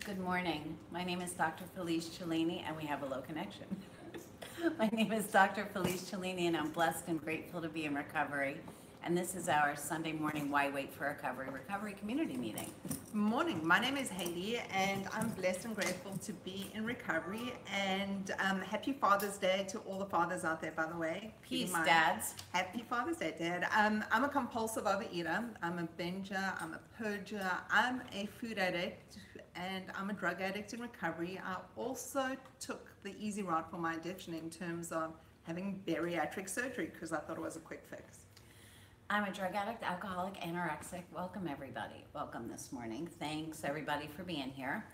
Good morning. My name is Dr. Felice Cellini, and we have a low connection. My name is Dr. Felice Cellini, and I'm blessed and grateful to be in recovery. And this is our Sunday morning Why Wait for Recovery community meeting. Morning. My name is Hayley, and I'm blessed and grateful to be in recovery. And happy Father's Day to all the fathers out there, by the way. Peace, dads. Happy Father's Day, Dad. I'm a compulsive overeater. I'm a binger. I'm a purger. I'm a food addict, and I'm a drug addict in recovery. I also took the easy route for my addiction in terms of having bariatric surgery because I thought it was a quick fix. I'm a drug addict, alcoholic, anorexic. Welcome, everybody. Welcome this morning. Thanks, everybody, for being here.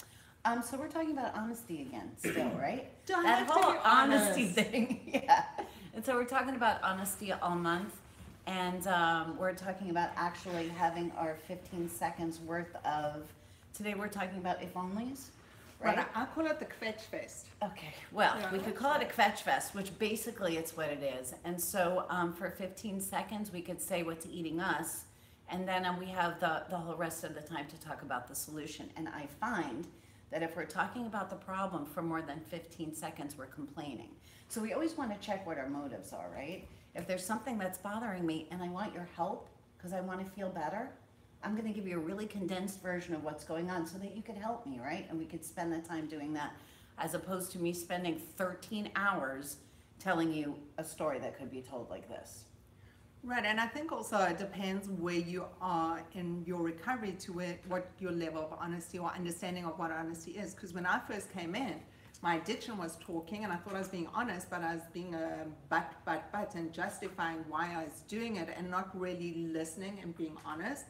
So we're talking about honesty again still, right? That whole honesty thing. Yeah. And so we're talking about honesty all month. And we're talking about actually having our 15 seconds worth of, today we're talking about if onlys. Right? I call it the Kvetch Fest. Okay, well, Yeah, we could that's call it a right. Kvetch Fest, which basically it's what it is. And so for 15 seconds, we could say what's eating us, and then we have the whole rest of the time to talk about the solution. And I find that if we're talking about the problem for more than 15 seconds, we're complaining. So we always want to check what our motives are, right? If there's something that's bothering me and I want your help because I want to feel better, I'm going to give you a really condensed version of what's going on so that you could help me, right? And we could spend the time doing that as opposed to me spending 13 hours telling you a story that could be told like this. Right, and I think also it depends where you are in your recovery to what your level of honesty or understanding of what honesty is. Because when I first came in, my addiction was talking and I thought I was being honest, but I was being a but, and justifying why I was doing it and not really listening and being honest.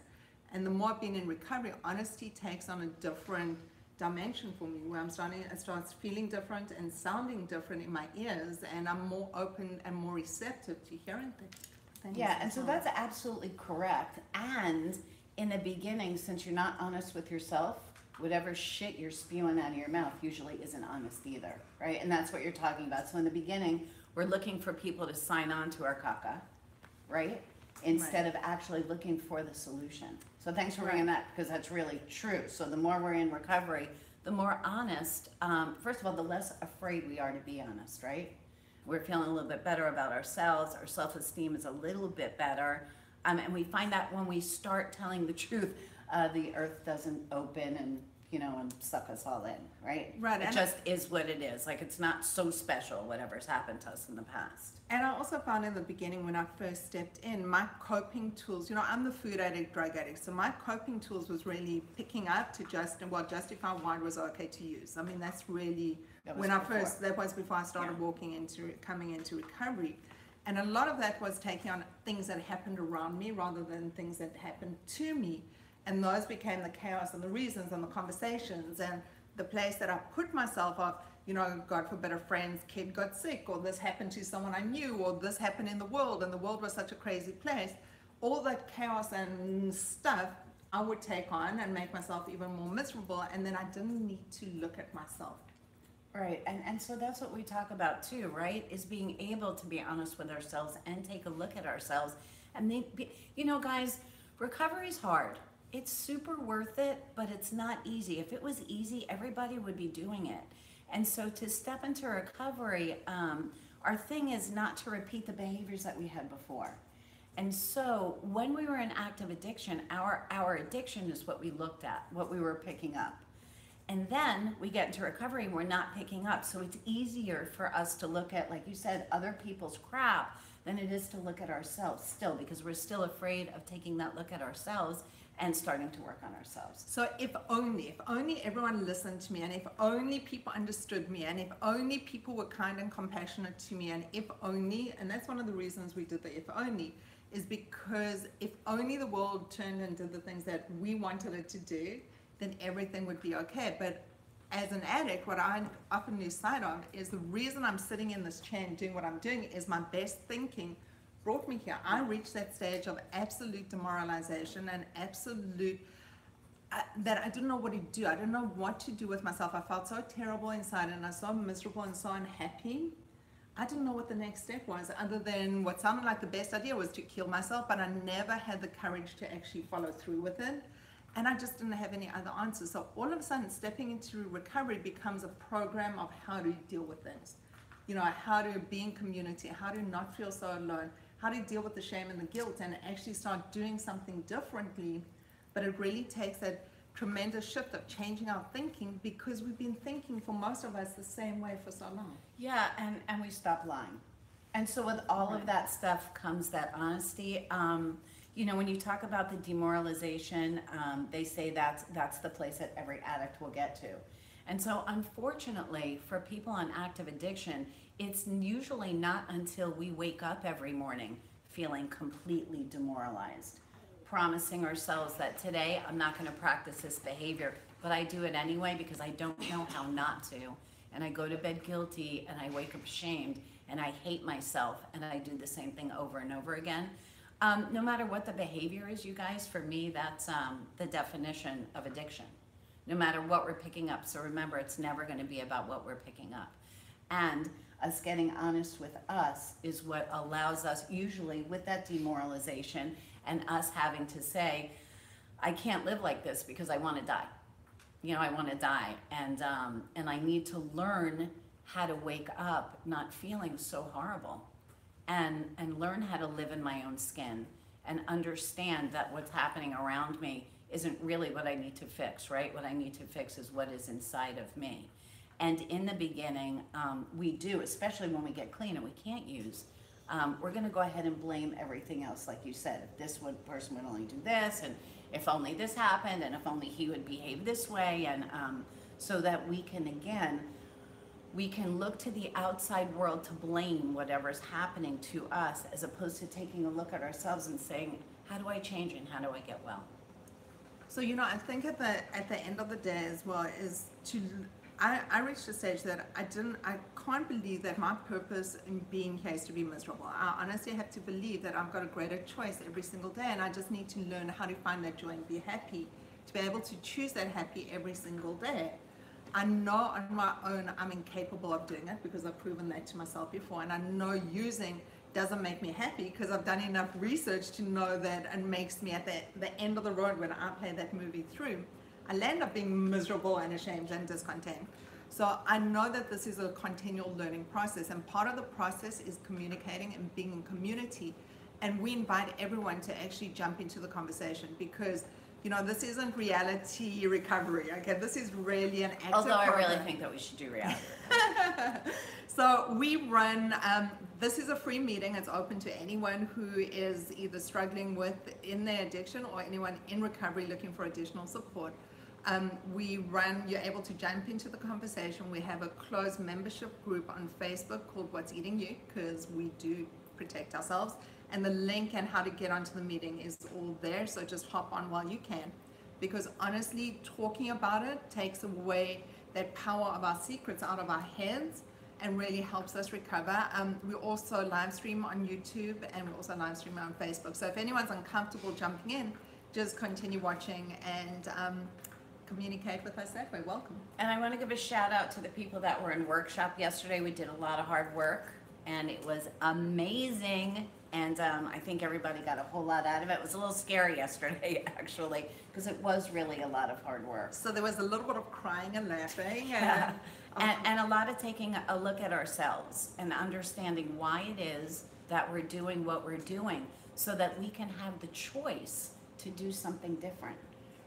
And the more I've been in recovery, honesty takes on a different dimension for me, where it starts feeling different and sounding different in my ears, and I'm more open and more receptive to hearing things. Yeah, and so that's absolutely correct. And in the beginning, since you're not honest with yourself, whatever shit you're spewing out of your mouth usually isn't honest either, right? And that's what you're talking about. So in the beginning, we're looking for people to sign on to our caca, right? Instead of actually looking for the solution. So thanks for bringing that, because that's really true. So the more we're in recovery, the more honest, first of all, the less afraid we are to be honest, right? We're feeling a little bit better about ourselves. Our self-esteem is a little bit better. And we find that when we start telling the truth, the earth doesn't open and, and suck us all in, right? Right. It just is what it is. Like, it's not so special, whatever's happened to us in the past. And I also found in the beginning when I first stepped in, my coping tools, I'm the food addict, drug addict, so my coping tools was really picking up to justify why it was okay to use. I mean, that's really, that was before I started coming into recovery. And a lot of that was taking on things that happened around me rather than things that happened to me. And those became the chaos and the reasons and the conversations and the place that I put myself up. God forbid a friend's kid got sick, or this happened to someone I knew, or this happened in the world, and the world was such a crazy place. All that chaos and stuff I would take on and make myself even more miserable, and then I didn't need to look at myself. Right, and so that's what we talk about too, right? Is being able to be honest with ourselves and take a look at ourselves. And guys, recovery is hard. It's super worth it, but it's not easy. If it was easy, everybody would be doing it. And so to step into recovery, our thing is not to repeat the behaviors that we had before. And so when we were in active addiction, our addiction is what we looked at, what we were picking up. And then we get into recovery and we're not picking up. So it's easier for us to look at, like you said, other people's crap than it is to look at ourselves still, because we're still afraid of taking that look at ourselves and starting to work on ourselves. So if only everyone listened to me, and if only people understood me, and if only people were kind and compassionate to me, and if only, and that's one of the reasons we did the if only, is because if only the world turned and did the things that we wanted it to do, then everything would be okay. But as an addict, what I often lose sight of is the reason I'm sitting in this chair and doing what I'm doing is my best thinking brought me here. I reached that stage of absolute demoralization and absolute that I didn't know what to do. I didn't know what to do with myself. I felt so terrible inside and I was so miserable and so unhappy. I didn't know what the next step was, other than what sounded like the best idea was to kill myself, but I never had the courage to actually follow through with it. And I just didn't have any other answers. So all of a sudden, stepping into recovery becomes a program of how to deal with things. You know, how to be in community, how to not feel so alone, how to deal with the shame and the guilt and actually start doing something differently. But it really takes that tremendous shift of changing our thinking, because we've been thinking for most of us the same way for so long. Yeah, and we stop lying. And so with all of that stuff comes that honesty. You know, when you talk about the demoralization, they say that's the place that every addict will get to. And so unfortunately for people on active addiction, it's usually not until we wake up every morning feeling completely demoralized, promising ourselves that today I'm not going to practice this behavior, but I do it anyway because I don't know how not to. And I go to bed guilty and I wake up ashamed and I hate myself and I do the same thing over and over again. No matter what the behavior is, you guys, for me, that's the definition of addiction. No matter what we're picking up. So remember, it's never going to be about what we're picking up. And us getting honest with us is what allows us, usually with that demoralization, and us having to say, I can't live like this because I want to die. You know, I want to die. And I need to learn how to wake up not feeling so horrible. And learn how to live in my own skin and understand that what's happening around me isn't really what I need to fix, right? What I need to fix is what is inside of me. And in the beginning, we do, especially when we get clean and we can't use, we're gonna go ahead and blame everything else, like you said. If this person would only do this, and if only this happened, and if only he would behave this way, and so that we can, again, we can look to the outside world to blame whatever's happening to us, as opposed to taking a look at ourselves and saying, how do I change and how do I get well? So, you know, I think at the end of the day as well is to, I reached a stage that I can't believe that my purpose in being here is to be miserable. I honestly have to believe that I've got a greater choice every single day, and I just need to learn how to find that joy and be happy, to be able to choose that happy every single day. I know on my own I'm incapable of doing it because I've proven that to myself before, and I know using doesn't make me happy because I've done enough research to know that it makes me at the end of the road when I play that movie through, I'll end up being miserable and ashamed and discontent. So I know that this is a continual learning process, and part of the process is communicating and being in community. And we invite everyone to actually jump into the conversation because, you know, this isn't reality recovery, okay? This is really an active Although I program. really think that we should do reality. So we run, this is a free meeting. It's open to anyone who is either struggling with in their addiction or anyone in recovery looking for additional support. You're able to jump into the conversation. We have a closed membership group on Facebook called What's Eating You, because we do protect ourselves. And the link and how to get onto the meeting is all there. So just hop on while you can, because honestly, talking about it takes away that power of our secrets out of our heads and really helps us recover. We also live stream on YouTube, and we also live stream on Facebook. So if anyone's uncomfortable jumping in, just continue watching and communicate with us that way. Welcome. And I want to give a shout out to the people that were in workshop yesterday. We did a lot of hard work and it was amazing. And I think everybody got a whole lot out of it. It was a little scary yesterday, actually, because it was really a lot of hard work. So there was a little bit of crying and laughing. And a lot of taking a look at ourselves and understanding why it is that we're doing what we're doing, so that we can have the choice to do something different,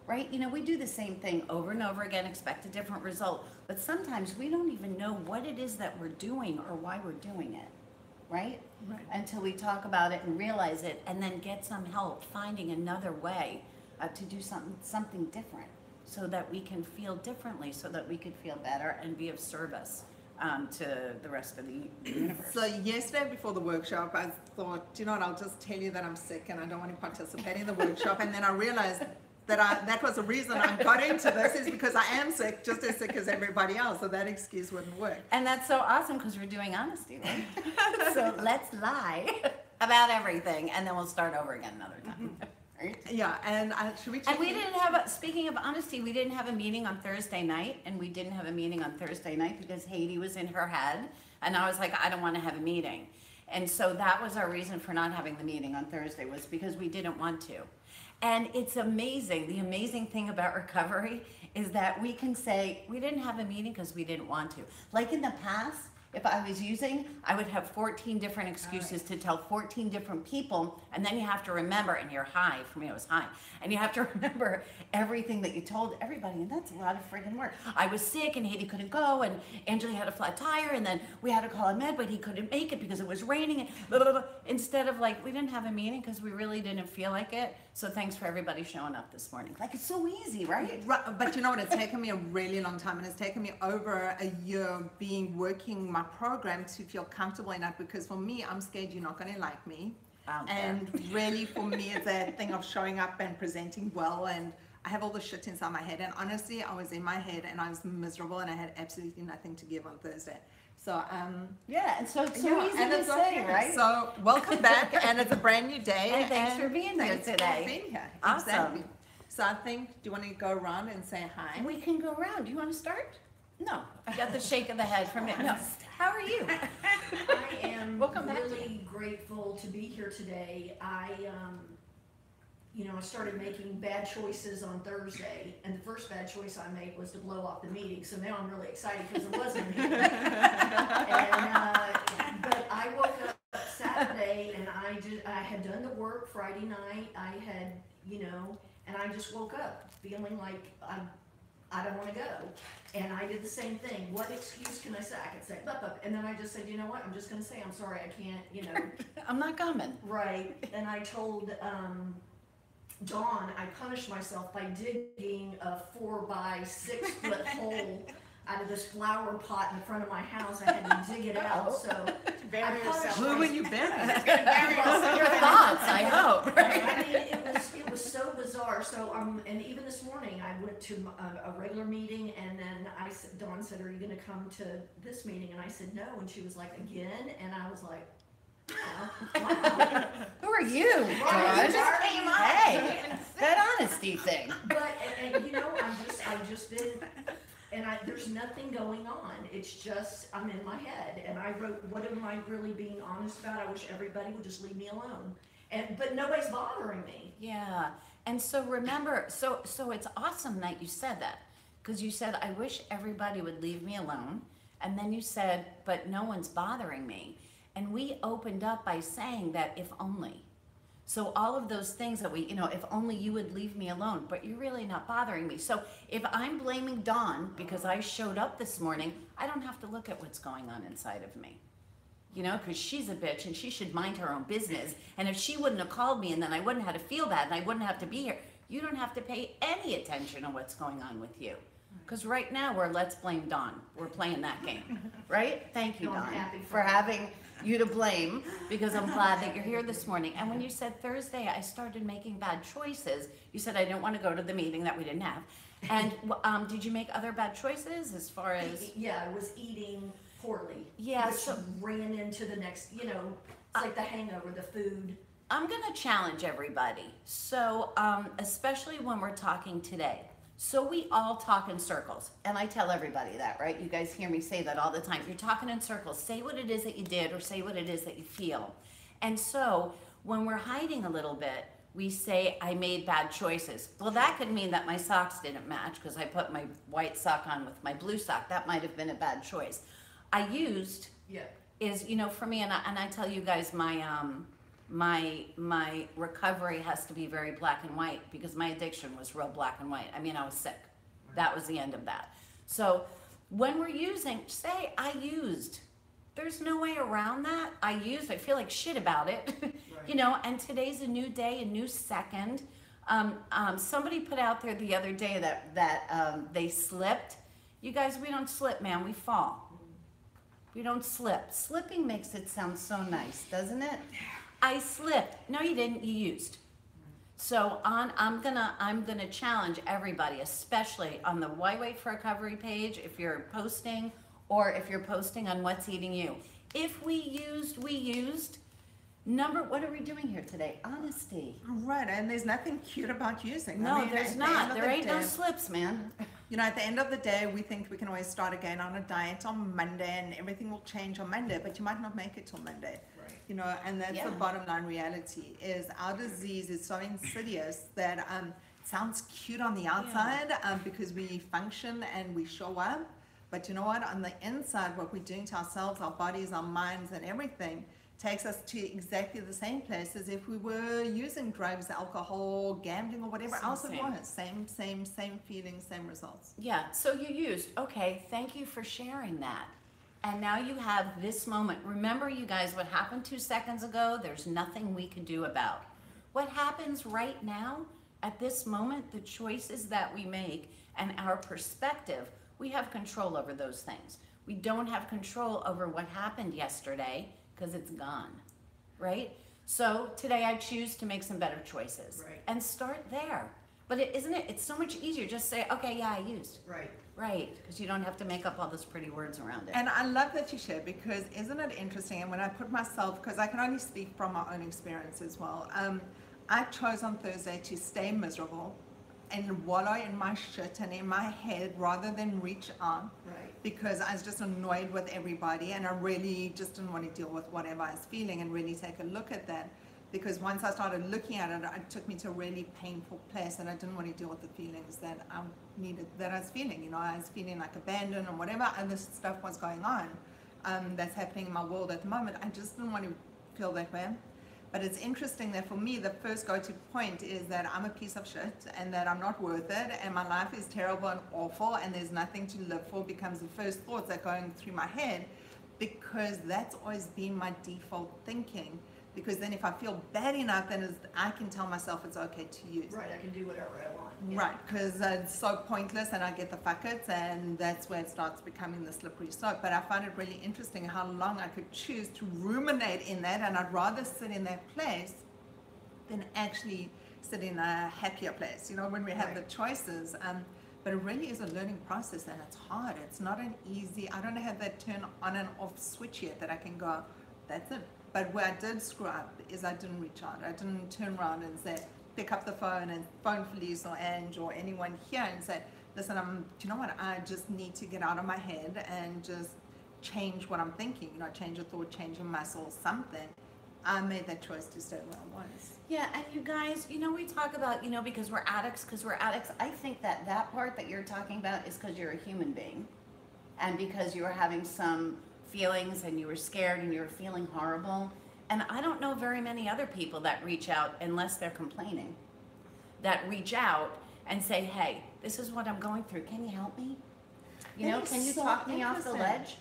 right? You know, we do the same thing over and over again, expect a different result, but sometimes we don't even know what it is that we're doing or why we're doing it, right? Right. Until we talk about it and realize it, and then get some help finding another way to do something different, so that we can feel differently, so that we could feel better and be of service to the rest of the universe. So yesterday before the workshop, I thought, you know what, I'll just tell you that I'm sick and I don't want to participate in the workshop. And then I realized that was the reason I got into this, is because I am sick, just as sick as everybody else. So that excuse wouldn't work. And that's so awesome, because we're doing honesty, right? So let's lie about everything, and then we'll start over again another time. Right? Yeah, and should we check? And we didn't have speaking of honesty, we didn't have a meeting on Thursday night, and we didn't have a meeting on Thursday night because Haiti was in her head, and I was like, I don't want to have a meeting. And so that was our reason for not having the meeting on Thursday, was because we didn't want to. And it's amazing. The amazing thing about recovery is that we can say, we didn't have a meeting because we didn't want to. Like in the past, if I was using, I would have 14 different excuses to tell 14 different people, and then you have to remember, and you're high, for me it was high, and you have to remember everything that you told everybody, and that's a lot of friggin' work. I was sick, and Haiti couldn't go, and Angela had a flat tire, and then we had to call a med, but he couldn't make it because it was raining, and blah, blah, blah. Instead of like, we didn't have a meeting because we really didn't feel like it, so thanks for everybody showing up this morning. Like, it's so easy, right? Right, but you know what? It's taken me a really long time, and it's taken me over a year working my program to feel comfortable enough. Because for me, I'm scared you're not going to like me, and really for me, it's that thing of showing up and presenting well. And I have all the shit inside my head, and honestly, I was in my head and I was miserable, and I had absolutely nothing to give on Thursday. So Yeah, and so it's so yeah, easy and to it's say, okay. right? So welcome back, and it's a brand new day. And thanks for being here thanks today. For being here. Awesome. Exactly. So I think, do you want to go around and say hi? We can go around. Do you want to start? No, I got the shake of the head from it. No. How are you? I am Welcome back. really grateful to be here today. I started making bad choices on Thursday, and the first bad choice I made was to blow off the meeting. So now I'm really excited because there wasn't a meeting. But I woke up Saturday, and I had done the work Friday night. I had, and I just woke up feeling like I don't want to go. And I did the same thing. What excuse can I say? I could say, and then I just said, you know what? I'm just going to say, I'm sorry, I can't, I'm not coming. Right. And I told Dawn, I punished myself by digging a 4 by 6 foot hole out of this flower pot in front of my house. I had to dig it out. So I punished Who have you been? Your thoughts, I hope. I mean, it was so bizarre. So and even this morning, I went to a regular meeting, and then Dawn said, "Are you going to come to this meeting?" And I said, "No." And she was like, "Again?" And I was like, wow. Who are you, Right. George? Hey, that honesty thing. But and I just didn't. And there's nothing going on. It's just, I'm in my head. And I wrote, what am I really being honest about? I wish everybody would just leave me alone. But nobody's bothering me. Yeah. And so remember, so it's awesome that you said that. Because you said, I wish everybody would leave me alone. And then you said, but no one's bothering me. And we opened up by saying that if only. So all of those things that we, if only you would leave me alone, but you're really not bothering me. So if I'm blaming Dawn because I showed up this morning, I don't have to look at what's going on inside of me. Because she's a bitch and she should mind her own business. And if she wouldn't have called me, and then I wouldn't have to feel bad and I wouldn't have to be here, you don't have to pay any attention to what's going on with you. Because right now we're let's blame Dawn. We're playing that game, right? Thank you, No, I'm Dawn, happy for having you to blame, because I'm glad that you're here this morning. And when you said Thursday, I started making bad choices. You said I didn't want to go to the meeting that we didn't have. And did you make other bad choices as far as? Yeah, I was eating poorly. Yeah, which so- ran into the next, it's like the hangover, the food. I'm going to challenge everybody. So, especially when we're talking today. So we all talk in circles, and I tell everybody that, right? You guys hear me say that all the time. You're talking in circles. Say what it is that you did, or say what it is that you feel. And so when we're hiding a little bit, we say, I made bad choices. Well, that could mean that my socks didn't match because I put my white sock on with my blue sock. That might have been a bad choice. I used is, for me, and I tell you guys, my recovery has to be very black and white because my addiction was real black and white. I mean, I was sick. That was the end of that. So when we're using, say I used, there's no way around that. I feel like shit about it, and today's a new day, a new second. Somebody put out there the other day that they slipped. You guys, we don't slip, man, we fall. We don't slip. Slipping makes it sound so nice, doesn't it? I slipped. No, you didn't. You used. So I'm gonna challenge everybody, especially on the Why Wait for Recovery page, if you're posting, or if you're posting on What's Eating You. If we used. What are we doing here today? Honesty. Right, and there's nothing cute about using. No, there's not. There ain't no day, slips, man. At the end of the day, we think we can always start again on a diet on Monday, and everything will change on Monday, but you might not make it till Monday. Right. You know, and that's the Yeah. bottom line reality is our disease is so insidious that it sounds cute on the outside because we function and we show up. But you know what? On the inside, what we're doing to ourselves, our bodies, our minds, and everything takes us to exactly the same place as if we were using drugs, alcohol, gambling, or whatever else it Same. was. Same feelings, same results. Yeah, so you used, okay, thank you for sharing that. And now you have this moment. Remember, you guys, what happened 2 seconds ago, there's nothing we can do about. What happens right now, at this moment, the choices that we make and our perspective, we have control over those things. We don't have control over what happened yesterday because it's gone, right? So today I choose to make some better choices. Right. And start there. But isn't it, it's so much easier, just say, okay, yeah, I used. Right. Right, because you don't have to make up all those pretty words around it. And I love that you share because isn't it interesting? And when I put myself, because I can only speak from my own experience as well, I chose on Thursday to stay miserable and wallow in my shit and in my head rather than reach out Right. because I was just annoyed with everybody and I really just didn't want to deal with whatever I was feeling and really take a look at that. Because once I started looking at it, it took me to a really painful place and I didn't want to deal with the feelings that I needed, that I was feeling. You know, I was feeling like abandoned and whatever other stuff was going on that's happening in my world at the moment. I just didn't want to feel that way. But it's interesting that for me, the first go-to point is that I'm a piece of shit and that I'm not worth it and my life is terrible and awful and there's nothing to live for becomes the first thoughts that are going through my head because that's always been my default thinking. Because then if I feel bad enough, then I can tell myself it's okay to use. Right, I can do whatever I want. Yeah. Right, because it's so pointless and I get the fuckets and that's where it starts becoming the slippery slope. But I find it really interesting how long I could choose to ruminate in that and I'd rather sit in that place than actually sit in a happier place, you know, when we have the choices. But it really is a learning process and it's hard. It's not an easy, I don't have that turn on and off switch yet that I can go, that's it. But where I did screw up is I didn't reach out. I didn't turn around and say, pick up the phone and phone Felice or Ange or anyone here and say, listen, do you know what? I just need to get out of my head and just change what I'm thinking. You know, change a thought, change a muscle, something. I made that choice to stay where I was. Yeah, and you guys, you know, we talk about, you know, because we're addicts. I think that that part that you're talking about is because you're a human being. And because you were having some feelings and you were scared and you were feeling horrible. And I don't know very many other people that reach out unless they're complaining, that reach out and say, hey, this is what I'm going through. Can you help me? You That know, is can you so talk me off the interesting. ledge?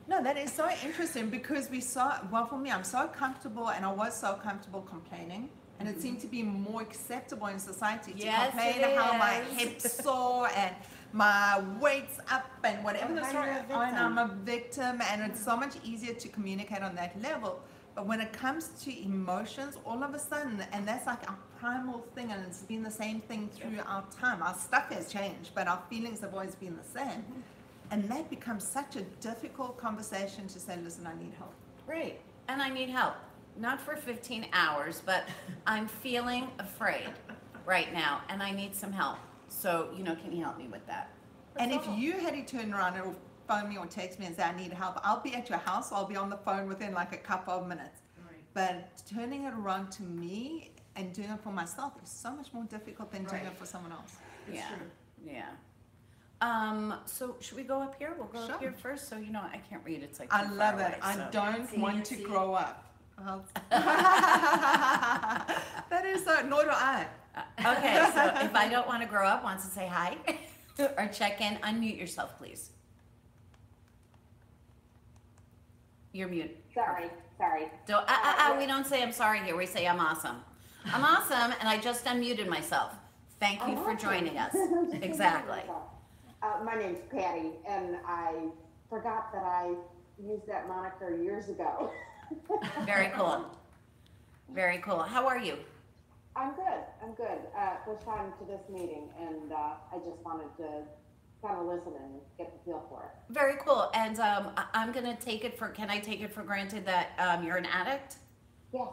No, that is so interesting because we saw, well, for me, I'm so comfortable and I was so comfortable complaining. And it seemed to be more acceptable in society to Yes, complain it how my is. hips sore and my weight's up and whatever Oh, the how story. you're a Oh, and I'm victim. a victim and it's so much easier to communicate on that level. But when it comes to emotions, all of a sudden, and that's like our primal thing, and it's been the same thing throughout time. Our stuff has changed, but our feelings have always been the same. And that becomes such a difficult conversation to say, listen, I need help. Great. And I need help. Not for 15 hours, but I'm feeling afraid right now and I need some help. So, you know, can you help me with that? And That's if all. you had to turn around or phone me or text me and say, I need help, I'll be at your house, I'll be on the phone within like a couple of minutes. Right. But turning it around to me and doing it for myself is so much more difficult than doing Right. it for someone else. It's Yeah. true. Yeah. So should we go up here? We'll go Sure. up here first. So, you know, I can't read. It's like I too love far it. away, I so. don't want to Nancy. grow up. That is so, nor do I. Okay, so if I don't want to grow up, wants to say hi or check in, unmute yourself, please. You're mute. Sorry. We don't say I'm sorry here. We say I'm awesome. I'm awesome, and I just unmuted myself. Thank you I'm for awesome. joining us. Exactly. My name's Patty, and I forgot that I used that moniker years ago. Very cool. Very cool. How are you? I'm good. First time to this meeting, and I just wanted to kind of listen and get the feel for it. Very cool. And I'm gonna take it for. Can I take it for granted that you're an addict? Yes.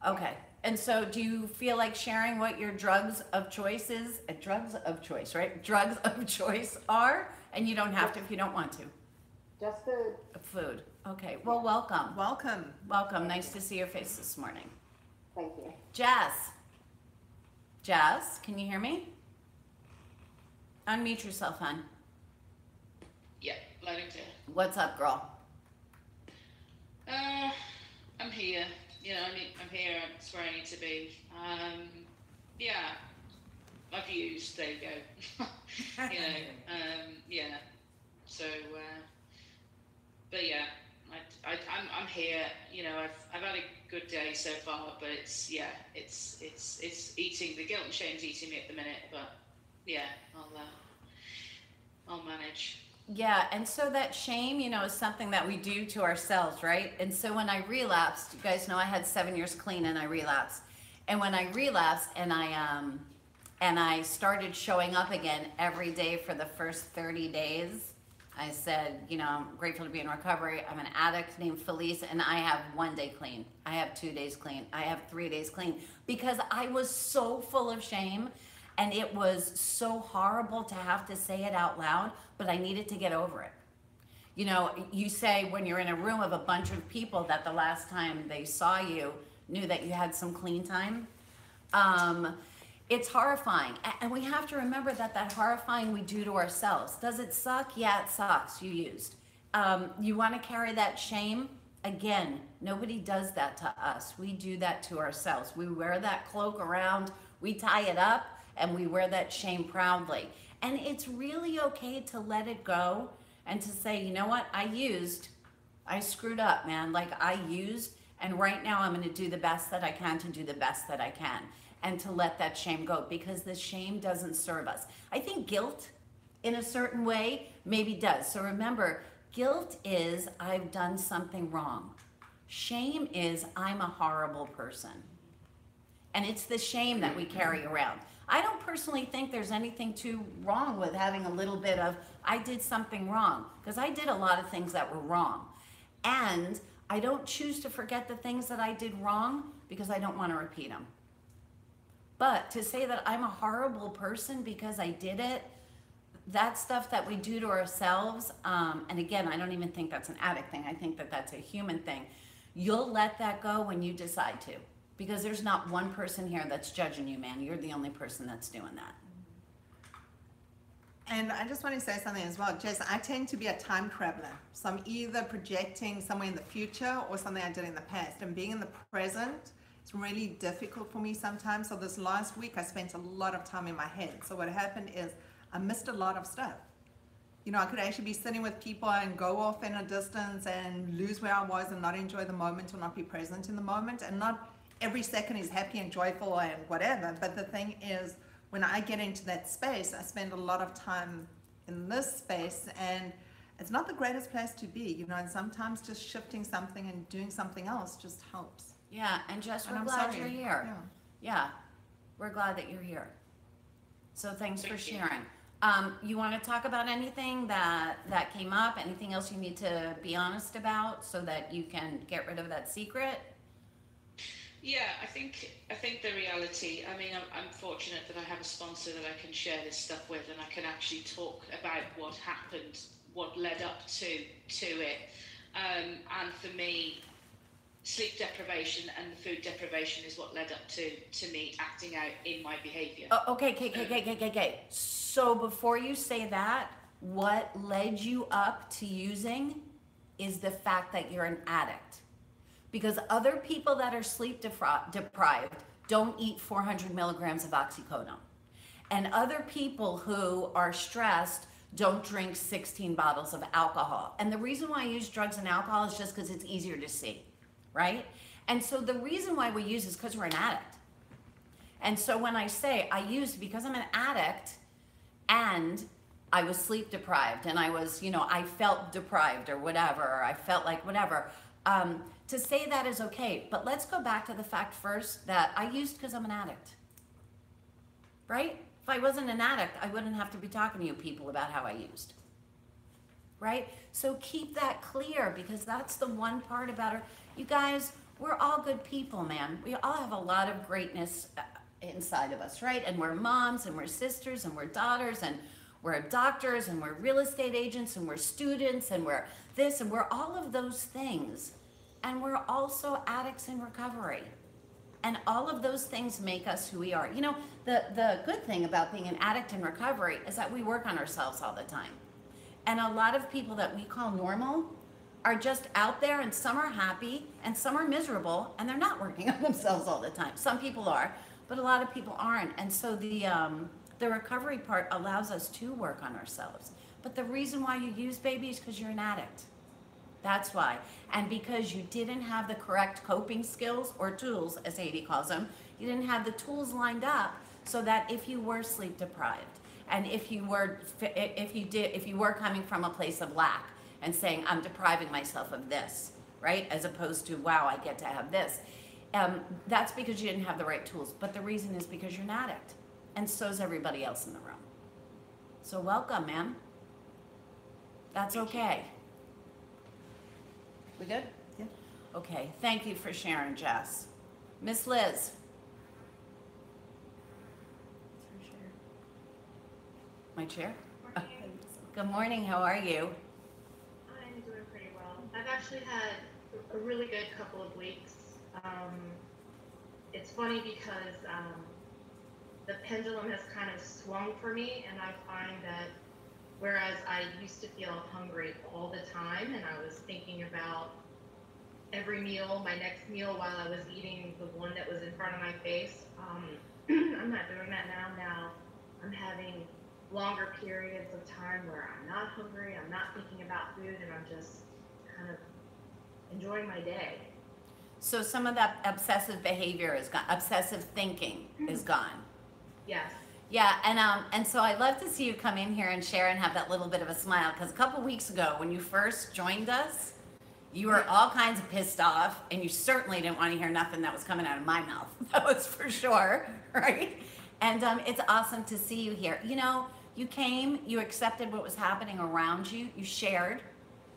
Okay. And so, do you feel like sharing what your drugs of choice is? Drugs of choice, right? Drugs of choice are, and you don't have to if you don't want to. Just food. Food. Okay. Well, welcome. Welcome. Welcome. Nice to see your face this morning. Thank you. Jazz. Jazz, can you hear me? Unmute yourself, hon. Yeah, loud and clear. What's up, girl? I'm here. You know, I'm here. It's where I need to be. Yeah, I've used. There you go. You know, yeah. So, but yeah, I'm here. You know, I've had a good day so far, but it's eating. The guilt and shame's eating me at the minute, but yeah, I'll manage. Yeah, and so that shame, you know, is something that we do to ourselves, right? And so when I relapsed, you guys know I had 7 years clean and I relapsed. And when I relapsed and I started showing up again every day for the first 30 days, I said, you know, I'm grateful to be in recovery. I'm an addict named Felice, and I have 1 day clean. I have 2 days clean. I have 3 days clean because I was so full of shame. And it was so horrible to have to say it out loud, but I needed to get over it. You know, you say when you're in a room of a bunch of people that the last time they saw you knew that you had some clean time. It's horrifying. And we have to remember that that horrifying we do to ourselves. Does it suck? Yeah, it sucks. You used. You want to carry that shame? Again, nobody does that to us. We do that to ourselves. We wear that cloak around, we tie it up, and we wear that shame proudly. And it's really okay to let it go and to say, you know what, I screwed up, man. Like I used, and right now I'm gonna do the best that I can to do the best that I can. And to let that shame go, because the shame doesn't serve us. I think guilt, in a certain way, maybe does. So remember, guilt is, I've done something wrong. Shame is, I'm a horrible person. And it's the shame that we carry around. I don't personally think there's anything too wrong with having a little bit of, I did something wrong, because I did a lot of things that were wrong. And I don't choose to forget the things that I did wrong because I don't want to repeat them. But to say that I'm a horrible person because I did it, that's stuff that we do to ourselves. And again, I don't even think that's an addict thing. I think that that's a human thing. You'll let that go when you decide to. Because there's not one person here that's judging you, man. You're the only person that's doing that. And I just want to say something as well. Jess, I tend to be a time traveler. So I'm either projecting somewhere in the future or something I did in the past. And being in the present, it's really difficult for me sometimes. So this last week, I spent a lot of time in my head. So what happened is I missed a lot of stuff. You know, I could actually be sitting with people and go off in a distance and lose where I was and not enjoy the moment or not be present in the moment. And not every second is happy and joyful and whatever. But the thing is, when I get into that space, I spend a lot of time in this space, and it's not the greatest place to be, you know, and sometimes just shifting something and doing something else just helps. Yeah, and Jess, we're And I'm glad sorry. you're here. Yeah. Yeah, we're glad that you're here. So thanks for Thank you. sharing. You want to talk about anything that came up? Anything else you need to be honest about so that you can get rid of that secret? Yeah, I think the reality. I mean, I'm fortunate that I have a sponsor that I can share this stuff with, and I can actually talk about what happened, what led up to it. And for me, sleep deprivation and the food deprivation is what led up to me acting out in my behaviour. Oh, okay. So before you say that, what led you up to using is the fact that you're an addict. Because other people that are sleep deprived don't eat 400 milligrams of oxycodone. And other people who are stressed don't drink 16 bottles of alcohol. And the reason why I use drugs and alcohol is just because it's easier to see, right? And so the reason why we use is because we're an addict. And so when I say I used because I'm an addict and I was sleep deprived and I was, you know, I felt deprived or whatever, or I felt like whatever, to say that is okay. But let's go back to the fact first that I used because I'm an addict, right? If I wasn't an addict, I wouldn't have to be talking to you people about how I used, right? So keep that clear, because that's the one part about it. You guys, we're all good people, man. We all have a lot of greatness inside of us, right? And we're moms and we're sisters and we're daughters and We're doctors and we're real estate agents and we're students and we're this and we're all of those things. And we're also addicts in recovery. And all of those things make us who we are. You know, the good thing about being an addict in recovery is that we work on ourselves all the time. And a lot of people that we call normal are just out there, and some are happy and some are miserable, and they're not working on themselves all the time. Some people are, but a lot of people aren't. And so the recovery part allows us to work on ourselves. But the reason why you use, baby, is because you're an addict. That's why. And because you didn't have the correct coping skills or tools, as Haiti calls them, you didn't have the tools lined up so that if you were sleep deprived and if you were coming from a place of lack and saying, I'm depriving myself of this, right? As opposed to, wow, I get to have this. That's because you didn't have the right tools. But the reason is because you're an addict. And so is everybody else in the room. So welcome, ma'am. That's okay. We good? Yeah. Okay, thank you for sharing, Jess. Miss Liz. My chair? Good morning, how are you? I'm doing pretty well. I've actually had a really good couple of weeks. It's funny because the pendulum has kind of swung for me, and I find that whereas I used to feel hungry all the time, and I was thinking about every meal, my next meal, while I was eating the one that was in front of my face, I'm not doing that now. Now I'm having longer periods of time where I'm not hungry, I'm not thinking about food, and I'm just kind of enjoying my day. So some of that obsessive behavior is gone, obsessive thinking is gone. Yes. Yeah, and so I'd love to see you come in here and share and have that little bit of a smile, because a couple weeks ago when you first joined us, you were all kinds of pissed off, and you certainly didn't want to hear nothing that was coming out of my mouth. That was for sure, right? And it's awesome to see you here. You know, you came, you accepted what was happening around you, you shared,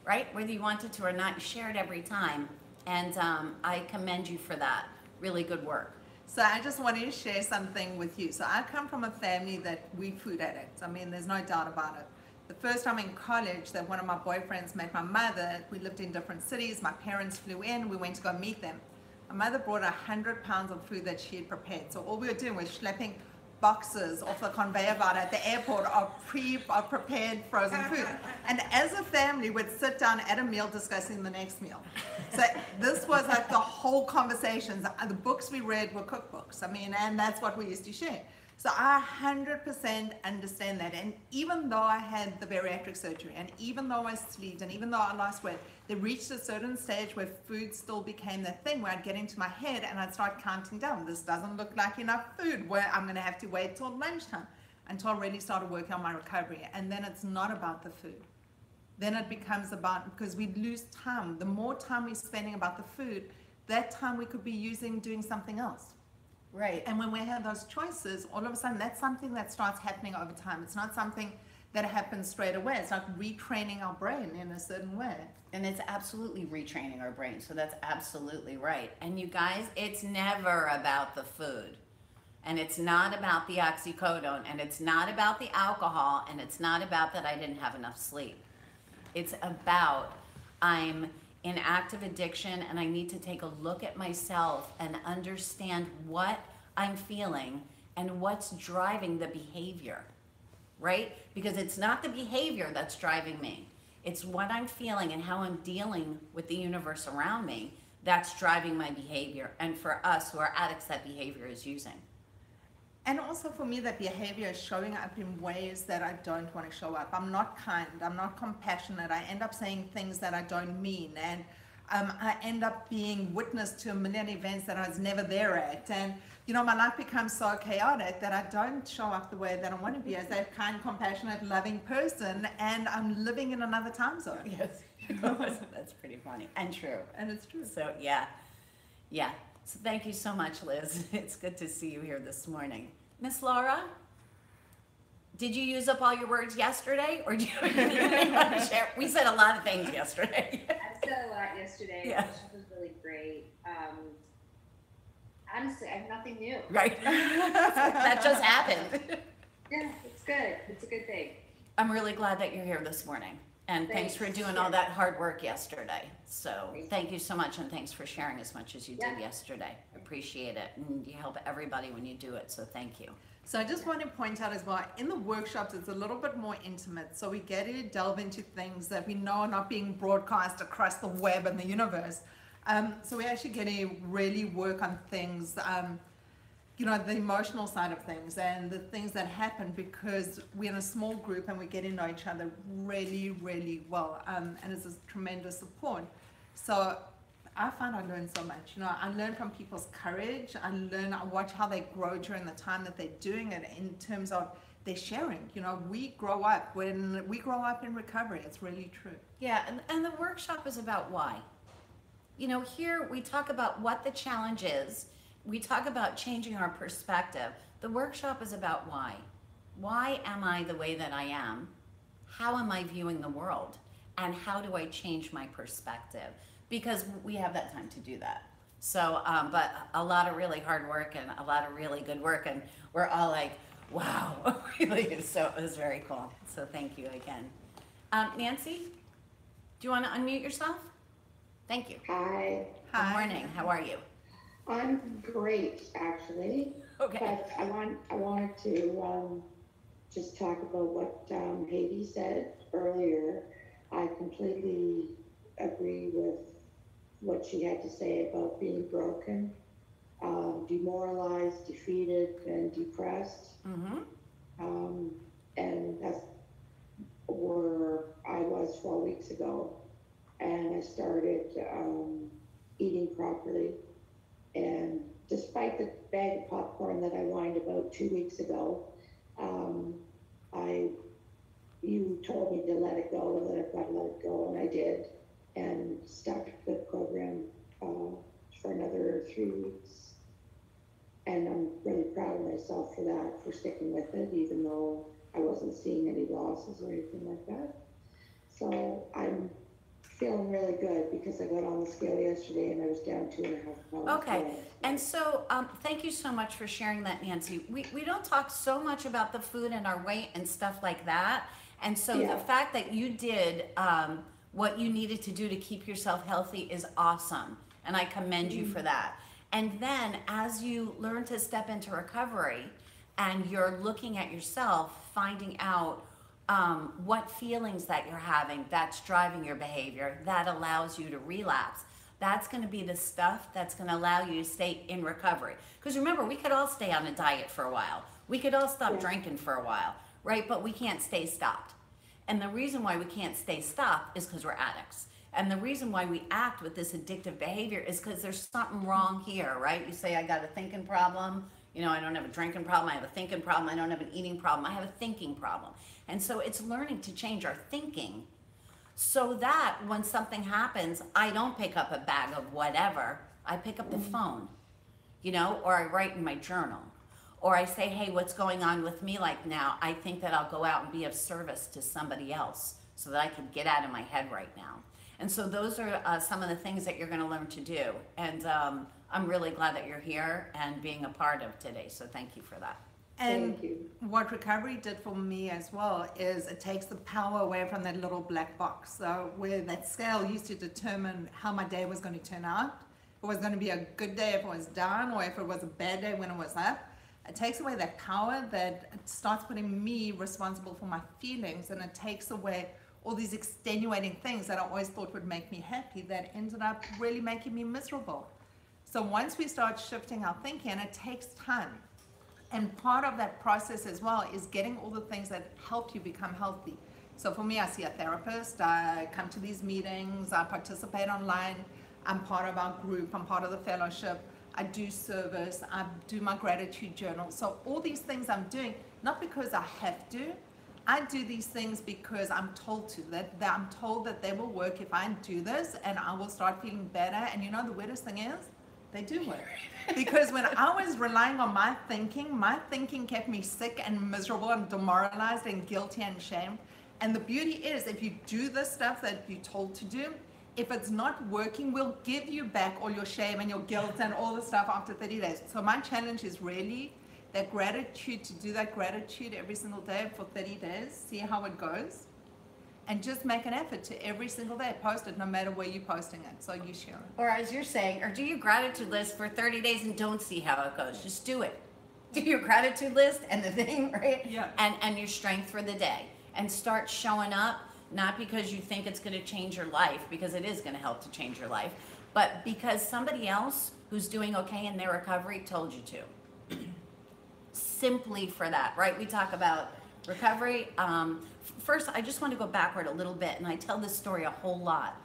right? Whether you wanted to or not, you shared every time. And I commend you for that. Really good work. So I just wanted to share something with you. So I come from a family that we food addicts. I mean, there's no doubt about it. The first time in college that one of my boyfriends met my mother, we lived in different cities. My parents flew in, we went to go meet them. My mother brought 100 pounds of food that she had prepared. So all we were doing was schlepping boxes off the conveyor belt at the airport of prepared frozen food. And as a family, we'd sit down at a meal discussing the next meal. So this was like the whole conversations. The books we read were cookbooks. I mean, and that's what we used to share. So I 100% understand that. And even though I had the bariatric surgery, and even though I sleeved, and even though I lost weight, they reached a certain stage where food still became that thing where I'd get into my head and I'd start counting down. This doesn't look like enough food, where I'm going to have to wait till lunchtime, until I really started working on my recovery. And then it's not about the food. Then it becomes about, because we lose time. The more time we're spending about the food, that time we could be using doing something else. Right. And when we have those choices, all of a sudden that's something that starts happening over time. It's not something that happens straight away. It's like retraining our brain in a certain way. And it's absolutely retraining our brain. So that's absolutely right. And you guys, it's never about the food. And it's not about the oxycodone. And it's not about the alcohol. And it's not about that I didn't have enough sleep. It's about I'm in active addiction and I need to take a look at myself and understand what I'm feeling and what's driving the behavior, right? Because it's not the behavior that's driving me. It's what I'm feeling and how I'm dealing with the universe around me that's driving my behavior. And for us who are addicts, that behavior is using. And also for me, that behavior is showing up in ways that I don't want to show up. I'm not kind, I'm not compassionate. I end up saying things that I don't mean. And I end up being witness to a million events that I was never there at. And, you know, my life becomes so chaotic that I don't show up the way that I want to be as that kind, compassionate, loving person. And I'm living in another time zone. Yes. That's pretty funny and true. And it's true. So yeah. So thank you so much, Liz. It's good to see you here this morning. Miss Laura, did you use up all your words yesterday, or do you want to share? We said a lot of things yesterday. I said a lot yesterday, Yeah. which was really great. Honestly, I have nothing new. Right. That just happened. Yeah, it's good. It's a good thing. I'm really glad that you're here this morning. And thanks for Thanks. doing all that hard work yesterday. So thank you so much, and thanks for sharing as much as you did Yeah. yesterday. Appreciate it. And you help everybody when you do it, so thank you. So I just want to point out as well, in the workshops, it's a little bit more intimate. So we get to delve into things that we know are not being broadcast across the web and the universe. So we actually get to really work on things, you know, the emotional side of things and the things that happen because we're in a small group and we get to know each other really, really well. And it's a tremendous support. So I find I learn so much. You know, I learn from people's courage. I watch how they grow during the time that they're doing it in terms of their sharing. You know, we grow up in recovery. It's really true. Yeah, and the workshop is about why. You know, here we talk about what the challenge is. We talk about changing our perspective. The workshop is about why. Why am I the way that I am? How am I viewing the world? And how do I change my perspective? Because we have that time to do that. So, but a lot of really hard work and a lot of really good work, and we're all like, wow, really. So it was very cool. So thank you again. Nancy, do you want to unmute yourself? Thank you. Hi, Good morning. How are you? I'm great, actually. Okay. But I wanted to just talk about what Haiti said earlier. I completely agree with what she had to say about being broken, demoralized, defeated, and depressed. Mm-hmm. And that's where I was 4 weeks ago. And I started eating properly. And despite the bag of popcorn that I whined about 2 weeks ago, you told me to let it go, that I've got to let it go, and I did, and stuck the program for another 3 weeks. And I'm really proud of myself for that, for sticking with it, even though I wasn't seeing any losses or anything like that. So I'm feeling really good because I got on the scale yesterday and I was down 2.5 pounds. Okay, and so thank you so much for sharing that, Nancy. We don't talk so much about the food and our weight and stuff like that. And so Yeah. the fact that you did what you needed to do to keep yourself healthy is awesome. And I commend you for that. And then as you learn to step into recovery and you're looking at yourself, finding out what feelings that you're having that's driving your behavior, that allows you to relapse. That's going to be the stuff that's going to allow you to stay in recovery. Because remember, we could all stay on a diet for a while. We could all stop drinking for a while, right? But we can't stay stopped. And the reason why we can't stay stopped is because we're addicts. And the reason why we act with this addictive behavior is because there's something wrong here, right? You say, I got a thinking problem. You know, I don't have a drinking problem. I have a thinking problem. I don't have an eating problem. I have a thinking problem. And so it's learning to change our thinking so that when something happens, I don't pick up a bag of whatever. I pick up the phone, you know, or I write in my journal. Or I say, hey, what's going on with me like now? I think that I'll go out and be of service to somebody else so that I can get out of my head right now. And so those are some of the things that you're going to learn to do. And I'm really glad that you're here and being a part of today. So thank you for that. And Thank you. what recovery did for me as well is it takes the power away from that little black box. So where that scale used to determine how my day was going to turn out, if it was going to be a good day if it was down, or if it was a bad day when it was up. It takes away that power that starts putting me responsible for my feelings, and it takes away all these extenuating things that I always thought would make me happy that ended up really making me miserable. So once we start shifting our thinking, it takes time. And part of that process as well is getting all the things that help you become healthy. So for me, I see a therapist, I come to these meetings, I participate online, I'm part of our group, I'm part of the fellowship, I do service, I do my gratitude journal. So all these things I'm doing, not because I have to, I do these things because I'm told to, that I'm told that they will work if I do this and I will start feeling better. And you know the weirdest thing is, they do work. Because when I was relying on my thinking kept me sick and miserable and demoralized and guilty and shamed. And the beauty is, if you do the stuff that you're told to do, if it's not working, we'll give you back all your shame and your guilt and all the stuff after 30 days. So my challenge is really that gratitude, to do that gratitude every single day for 30 days, see how it goes. And just make an effort to every single day post it, no matter where you're posting it. So you share it. Or as you're saying, or do your gratitude list for 30 days and don't see how it goes. Just do it. Do your gratitude list and the thing, right? Yeah. And your strength for the day. And start showing up, not because you think it's going to change your life, because it is going to help to change your life, but because somebody else who's doing okay in their recovery told you to. Simply for that, right? We talk about recovery. First, I just want to go backward a little bit, and I tell this story a whole lot,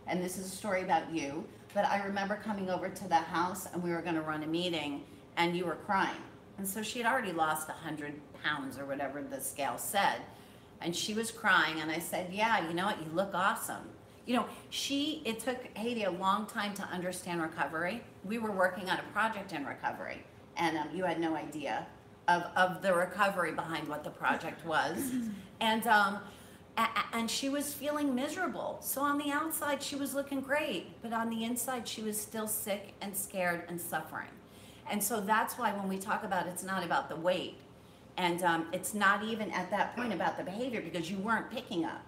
and this is a story about you, but I remember coming over to the house and we were going to run a meeting and you were crying. And so she had already lost 100 pounds or whatever the scale said. And she was crying, and I said, yeah, you know what, you look awesome. You know, it took Haiti a long time to understand recovery. We were working on a project in recovery, and you had no idea of the recovery behind what the project was. And she was feeling miserable. So on the outside, she was looking great, but on the inside, she was still sick and scared and suffering. And so that's why when we talk about it's not about the weight, and it's not even at that point about the behavior, because you weren't picking up,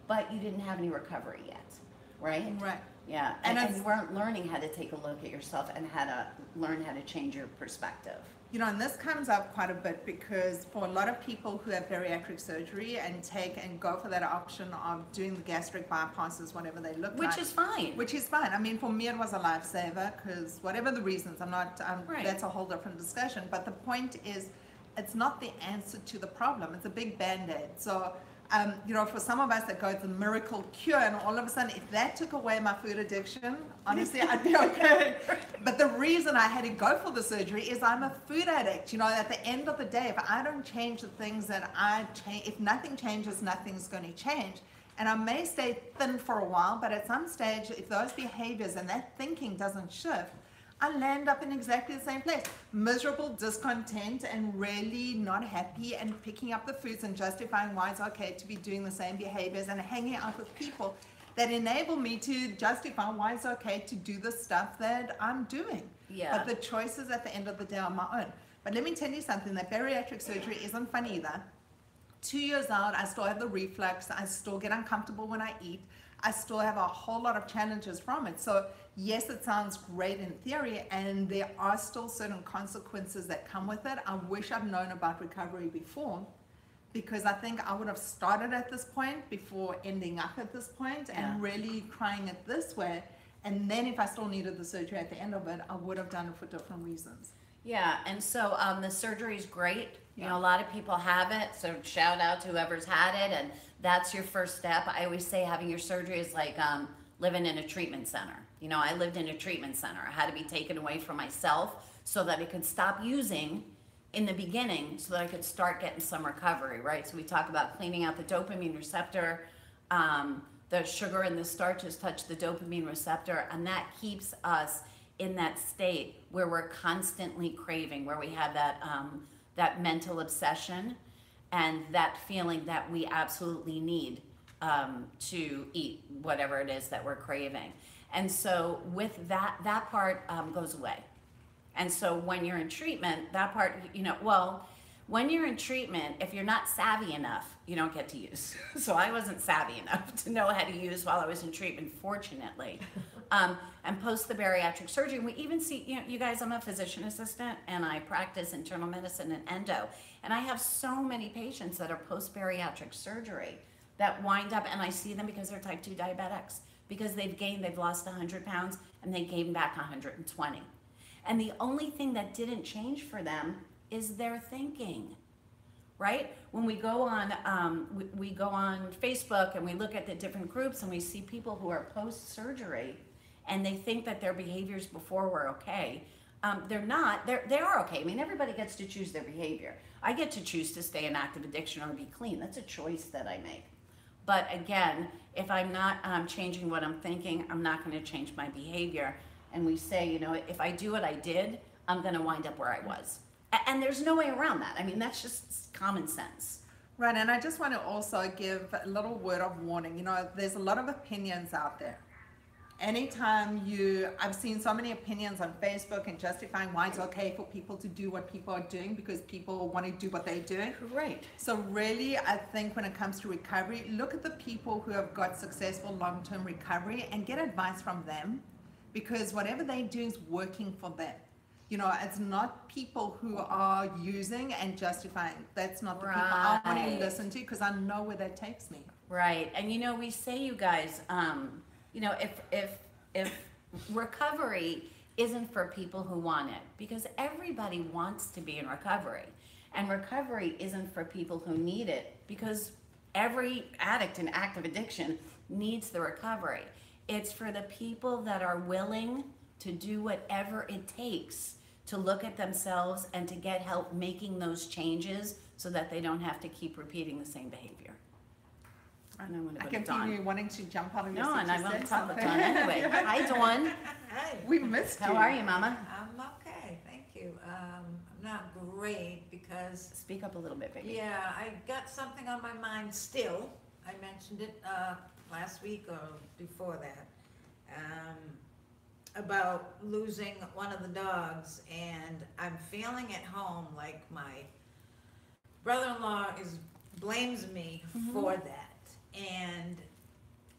but you didn't have any recovery yet, right? Right. Yeah, and you weren't learning how to take a look at yourself and how to learn how to change your perspective. You know, and this comes up quite a bit because for a lot of people who have bariatric surgery and go for that option of doing the gastric bypasses, whatever they look like. Which is fine. Which is fine. I mean, for me, it was a lifesaver because whatever the reasons, Right. That's a whole different discussion. But the point is, it's not the answer to the problem. It's a big Band-Aid. So, you know, for some of us that go, it's a miracle cure, and all of a sudden, if that took away my food addiction, honestly, I'd be okay. But the reason I had to go for the surgery is I'm a food addict. You know, at the end of the day, if I don't change the things that if nothing changes, nothing's going to change. And I may stay thin for a while, but at some stage, if those behaviors and that thinking doesn't shift, I land up in exactly the same place. Miserable, discontent, and really not happy, and picking up the foods and justifying why it's okay to be doing the same behaviors and hanging out with people that enable me to justify why it's okay to do the stuff that I'm doing. Yeah. But the choices at the end of the day are my own. But let me tell you something, that bariatric surgery isn't fun either. 2 years out, I still have the reflux. I still get uncomfortable when I eat. I still have a whole lot of challenges from it. So yes, it sounds great in theory, and there are still certain consequences that come with it. I wish I'd known about recovery before, because I think I would have started at this point before ending up at this point and really trying it this way. And then if I still needed the surgery at the end of it, I would have done it for different reasons. Yeah, and so the surgery is great. You Yeah. know, a lot of people have it, so shout out to whoever's had it, and that's your first step. I always say having your surgery is like living in a treatment center. You know, I lived in a treatment center. I had to be taken away from myself so that I could stop using in the beginning so that I could start getting some recovery, right? So we talk about cleaning out the dopamine receptor. The sugar and the starches touch the dopamine receptor, and that keeps us in that state where we're constantly craving, where we have that mental obsession and that feeling that we absolutely need to eat whatever it is that we're craving. And so with that part goes away. And so when you're in treatment, that part, you know, well, when you're in treatment, if you're not savvy enough, you don't get to use. So I wasn't savvy enough to know how to use while I was in treatment, fortunately. And post the bariatric surgery, we even see, you know, you guys, I'm a physician assistant and I practice internal medicine and endo. And I have so many patients that are post-bariatric surgery that wind up, and I see them because they're type 2 diabetics, because they've lost 100 pounds and they gained back 120. And the only thing that didn't change for them is their thinking, right? When we go on Facebook and we look at the different groups and we see people who are post-surgery and they think that their behaviors before were okay. They're not. They are okay. I mean, everybody gets to choose their behavior. I get to choose to stay in active addiction or be clean. That's a choice that I make. But again, if I'm not changing what I'm thinking, I'm not going to change my behavior. And we say, you know, if I do what I did, I'm going to wind up where I was. And there's no way around that. I mean, that's just common sense. Right, and I just want to also give a little word of warning. You know, there's a lot of opinions out there. anytime I've seen so many opinions on Facebook and justifying why it's okay for people to do what people are doing because people want to do what they're doing. Right. So really, I think when it comes to recovery, look at the people who have got successful long-term recovery and get advice from them, because whatever they do is working for them. You know, it's not people who are using and justifying. That's not the people I want to Right. listen to, because I know where that takes me. Right. And you know, we say, you guys, you know, if recovery isn't for people who want it, because everybody wants to be in recovery, and recovery isn't for people who need it, because every addict in active addiction needs the recovery. It's for the people that are willing to do whatever it takes to look at themselves and to get help making those changes so that they don't have to keep repeating the same behavior. And I'm gonna I go can to Dawn. feel you wanting to jump out of your No, seat and to I want say to talk with something. Dawn anyway. Hi, Dawn. Hi. We missed you. How are you, Mama? I'm okay, thank you. I'm not great because, Speak up a little bit, baby. yeah, I got something on my mind still. I mentioned it last week or before that, about losing one of the dogs, and I'm feeling at home like my brother-in-law blames me for that, and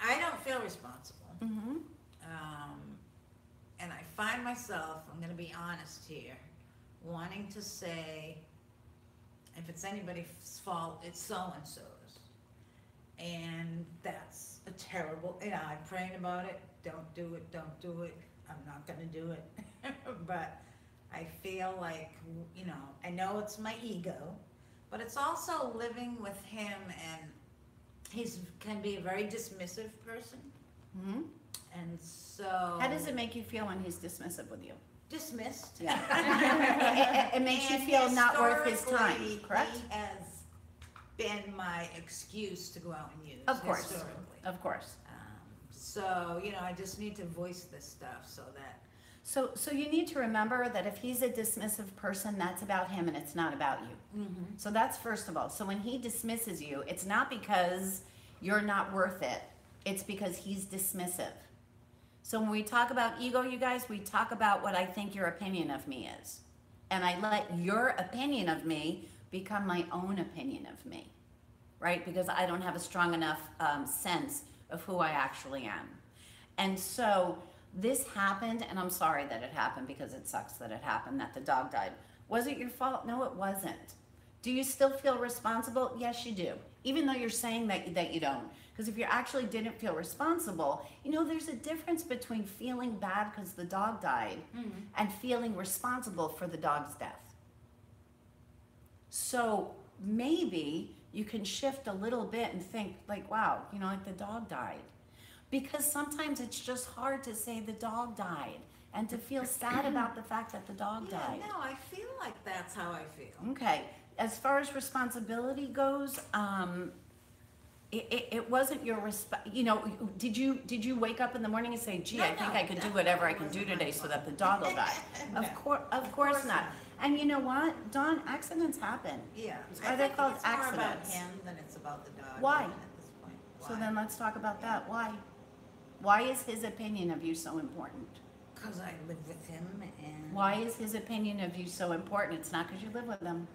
I don't feel responsible. Mm-hmm. And I find myself, I'm gonna be honest here, wanting to say, if it's anybody's fault, it's so-and-so's. And that's a terrible, you know, I'm praying about it, don't do it, I'm not gonna do it. But I feel like, you know, I know it's my ego, but it's also living with him, and can be a very dismissive person. Mm-hmm. And so. How does it make you feel when he's dismissive with you? Dismissed. Yeah. It makes you And feel not worth his time, historically, correct? He has been my excuse to go out and use. Of course. Historically. Of course. So, you know, I just need to voice this stuff so that. So you need to remember that if he's a dismissive person, that's about him and it's not about you. Mm-hmm. So that's first of all. So when he dismisses you, it's not because you're not worth it. It's because he's dismissive. So when we talk about ego, you guys, we talk about what I think your opinion of me is. And I let your opinion of me become my own opinion of me, right? Because I don't have a strong enough sense of who I actually am. And so this happened, and I'm sorry that it happened, because it sucks that it happened, that the dog died. Was it your fault? No, it wasn't. Do you still feel responsible? Yes, you do. Even though you're saying that you don't. Because if you actually didn't feel responsible, you know, there's a difference between feeling bad because the dog died and feeling responsible for the dog's death. So maybe you can shift a little bit and think like, wow, you know, like the dog died. Because sometimes it's just hard to say the dog died and to feel sad about the fact that the dog died. No, I feel like that's how I feel. Okay, as far as responsibility goes, it wasn't your you know, did you wake up in the morning and say, gee, No, I think no, I could do no, whatever I it can do wasn't my today so fault. that the dog will die? No. Of course not. And you know what, Dawn, accidents happen. Yeah. That's I why they're think called it's more about accidents. him than it's about the dog. Why? At this point. So then let's talk about that. Why? Why is his opinion of you so important? Because I live with him and. Why is his opinion of you so important? It's not because you live with him.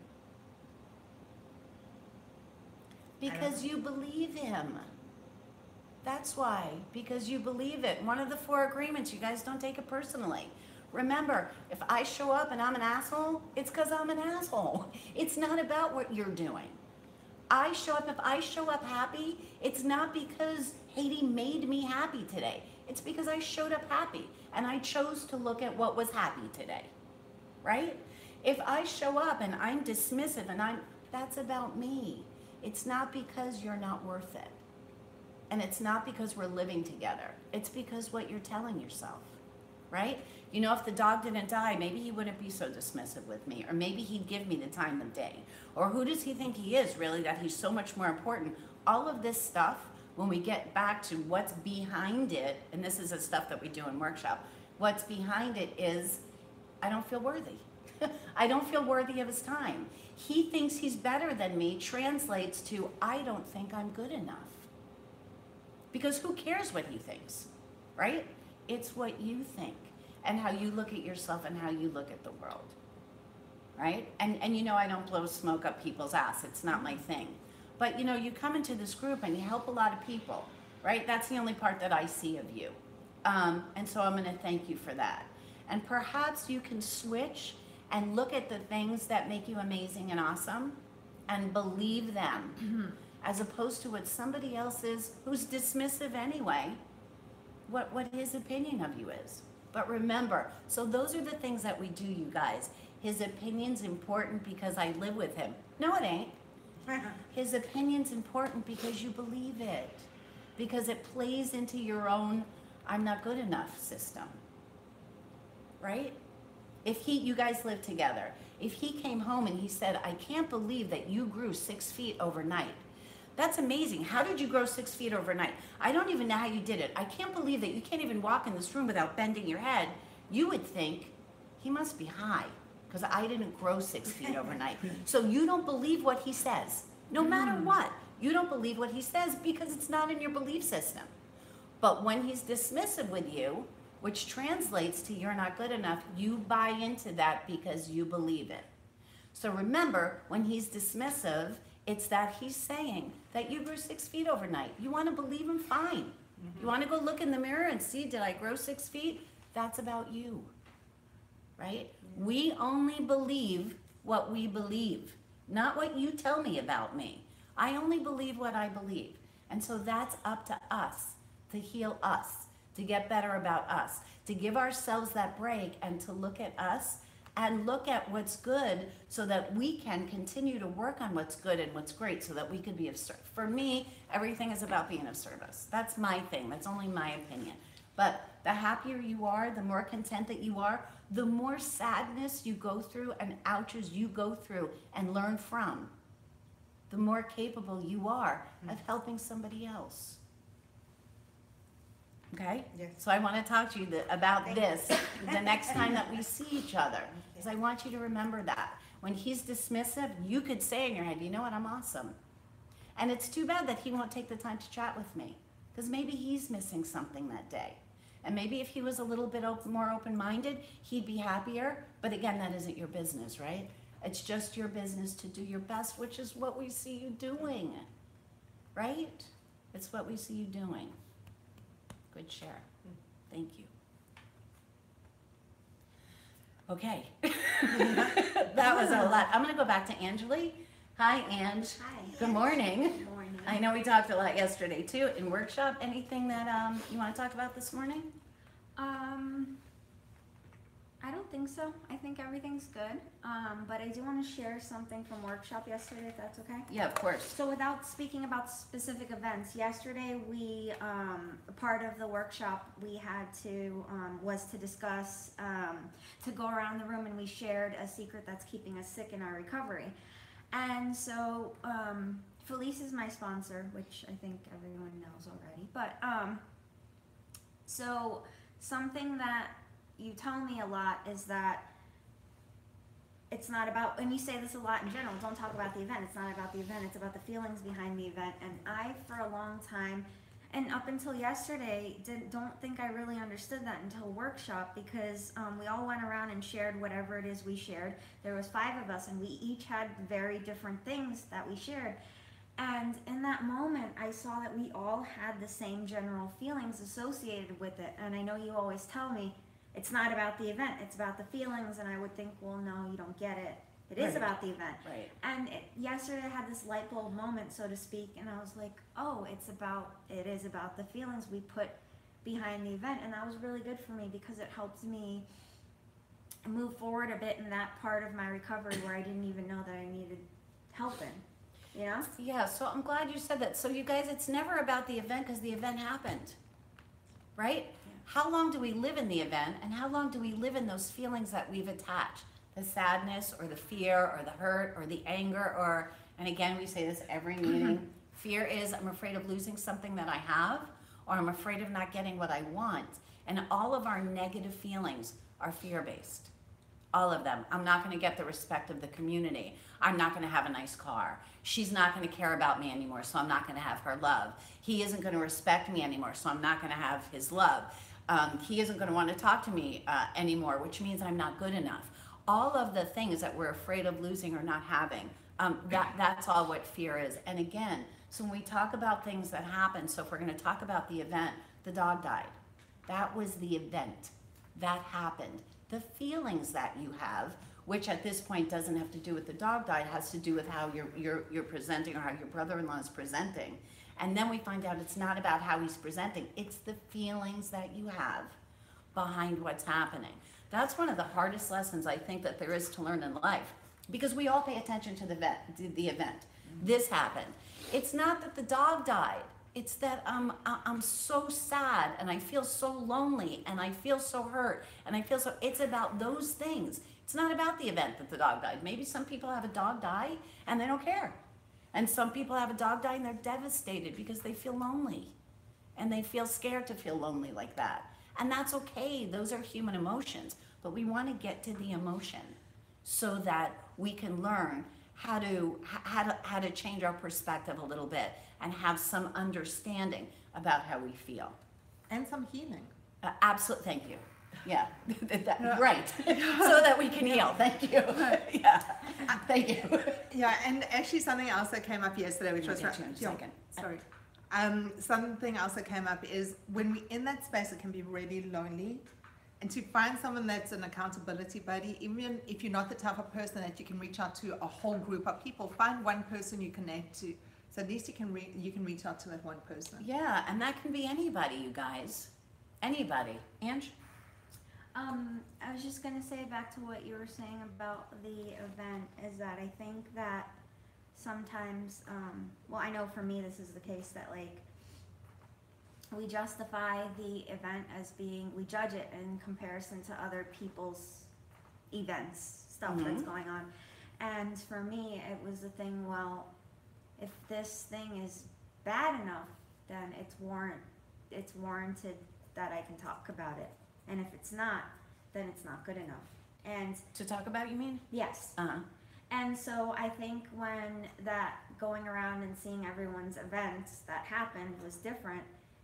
Because you believe him. That's why, because you believe it. One of the 4 agreements, you guys don't take it personally. Remember, if I show up and I'm an asshole, it's because I'm an asshole. It's not about what you're doing. If I show up happy, it's not because Haiti made me happy today. It's because I showed up happy and I chose to look at what was happy today, right? If I show up and I'm dismissive and that's about me. It's not because you're not worth it. And it's not because we're living together. It's because what you're telling yourself, right? You know, if the dog didn't die, maybe he wouldn't be so dismissive with me, or maybe he'd give me the time of day. Or who does he think he is, really, that he's so much more important? All of this stuff, when we get back to what's behind it, and this is the stuff that we do in workshop, what's behind it is, I don't feel worthy. I don't feel worthy of his time. He thinks he's better than me translates to, I don't think I'm good enough. Because who cares what he thinks, right? It's what you think and how you look at yourself and how you look at the world. Right? And you know, I don't blow smoke up people's ass. It's not my thing. But you know, you come into this group and you help a lot of people, right? That's the only part that I see of you. And so I'm going to thank you for that. And perhaps you can switch and look at the things that make you amazing and awesome and believe them, as opposed to what somebody else is who's dismissive anyway, what his opinion of you is. But remember, so those are the things that we do, you guys. His opinion's important because I live with him. No, it ain't. His opinion's important because you believe it. Because it plays into your own I'm not good enough system. Right? If you guys live together, if he came home and he said, I can't believe that you grew 6 feet overnight. That's amazing. How did you grow 6 feet overnight? I don't even know how you did it. I can't believe that you can't even walk in this room without bending your head. You would think he must be high because I didn't grow 6 feet overnight. So you don't believe what he says, no matter what. You don't believe what he says because it's not in your belief system. But when he's dismissive with you, which translates to you're not good enough, you buy into that because you believe it. So remember, when he's dismissive, it's that he's saying that you grew 6 feet overnight. You want to believe him, fine. You want to go look in the mirror and see, did I grow 6 feet? That's about you, right? We only believe what we believe, not what you tell me about me. I only believe what I believe. And so that's up to us to heal us, to get better about us, to give ourselves that break and to look at us and look at what's good so that we can continue to work on what's good and what's great so that we could be of service. For me, everything is about being of service. That's my thing. That's only my opinion. But the happier you are, the more content that you are, the more sadness you go through and ouches you go through and learn from, the more capable you are of helping somebody else. Okay? Yes. So I want to talk to you about this the next time that we see each other. Because I want you to remember that. When he's dismissive, you could say in your head, you know what, I'm awesome. And it's too bad that he won't take the time to chat with me. Because maybe he's missing something that day. And maybe if he was a little bit more open-minded, he'd be happier. But again, that isn't your business, right? It's just your business to do your best, which is what we see you doing. Right? It's what we see you doing. Good share. Thank you. Okay. That was a lot. I'm going to go back to Angeli. Hi, Ange. Hi. Good morning. Good morning. I know we talked a lot yesterday too in workshop. Anything that you want to talk about this morning? I don't think so. I think everything's good. But I do want to share something from workshop yesterday, if that's okay. Yeah, of course. So without speaking about specific events, yesterday we, part of the workshop we had to, was to discuss, to go around the room and we shared a secret that's keeping us sick in our recovery. And so, Felice is my sponsor, which I think everyone knows already. But, so something that you tell me a lot is that it's not about, and you say this a lot in general, don't talk about the event. It's not about the event, it's about the feelings behind the event. And I, for a long time, and up until yesterday, don't think I really understood that until workshop, because we all went around and shared whatever it is we shared. There was 5 of us, and we each had very different things that we shared. And in that moment, I saw that we all had the same general feelings associated with it. And I know you always tell me, it's not about the event, it's about the feelings. And I would think, well, no, you don't get it. It is about the event. Right. And yesterday I had this light bulb moment, so to speak, and I was like, oh, it is about the feelings we put behind the event. And that was really good for me because it helped me move forward a bit in that part of my recovery where I didn't even know that I needed help in, you know? Yeah, so I'm glad you said that. So you guys, it's never about the event because the event happened, right? Yeah. How long do we live in the event and how long do we live in those feelings that we've attached? The sadness or the fear or the hurt or the anger or, and again, we say this every meeting, fear is I'm afraid of losing something that I have or I'm afraid of not getting what I want. And all of our negative feelings are fear-based. All of them. I'm not going to get the respect of the community. I'm not going to have a nice car. She's not going to care about me anymore, so I'm not going to have her love. He isn't going to respect me anymore, so I'm not going to have his love. He isn't going to want to talk to me anymore, which means I'm not good enough. All of the things that we're afraid of losing or not having, that's all what fear is. And again, so when we talk about things that happen, so if we're going to talk about the event, the dog died. That was the event. That happened. The feelings that you have, which at this point doesn't have to do with the dog died, has to do with how you're presenting or how your brother-in-law is presenting. And then we find out it's not about how he's presenting, it's the feelings that you have behind what's happening. That's one of the hardest lessons I think that there is to learn in life, because we all pay attention to the event. This happened. It's not that the dog died. It's that I'm so sad and I feel so lonely and I feel so hurt and I feel so, it's about those things. It's not about the event that the dog died. Maybe some people have a dog die and they don't care. And some people have a dog die and they're devastated because they feel lonely and they feel scared to feel lonely like that. And that's okay. Those are human emotions, but we want to get to the emotion so that we can learn how to change our perspective a little bit and have some understanding about how we feel. And some healing. Absolutely, thank you. Yeah, right. So that we can heal. Thank you. Yeah, thank you. Yeah, and actually something else that came up yesterday, which was sorry. Something else that came up is when we're in that space, it can be really lonely. And to find someone that's an accountability buddy, even if you're not the type of person that you can reach out to a whole group of people, find one person you connect to. So at least you can reach out to that one person. Yeah, and that can be anybody, you guys. Anybody. Ange? I was just gonna say back to what you were saying about the event, is that I think that sometimes, well, I know for me this is the case, that like we justify the event as being, we judge it in comparison to other people's events, stuff that's going on. And for me, it was the thing, well, if this thing is bad enough, then it's warranted that I can talk about it. And if it's not, then it's not good enough. And To talk about, you mean? yes. Uh-huh. And so I think when that going around and seeing everyone's events that happened was different,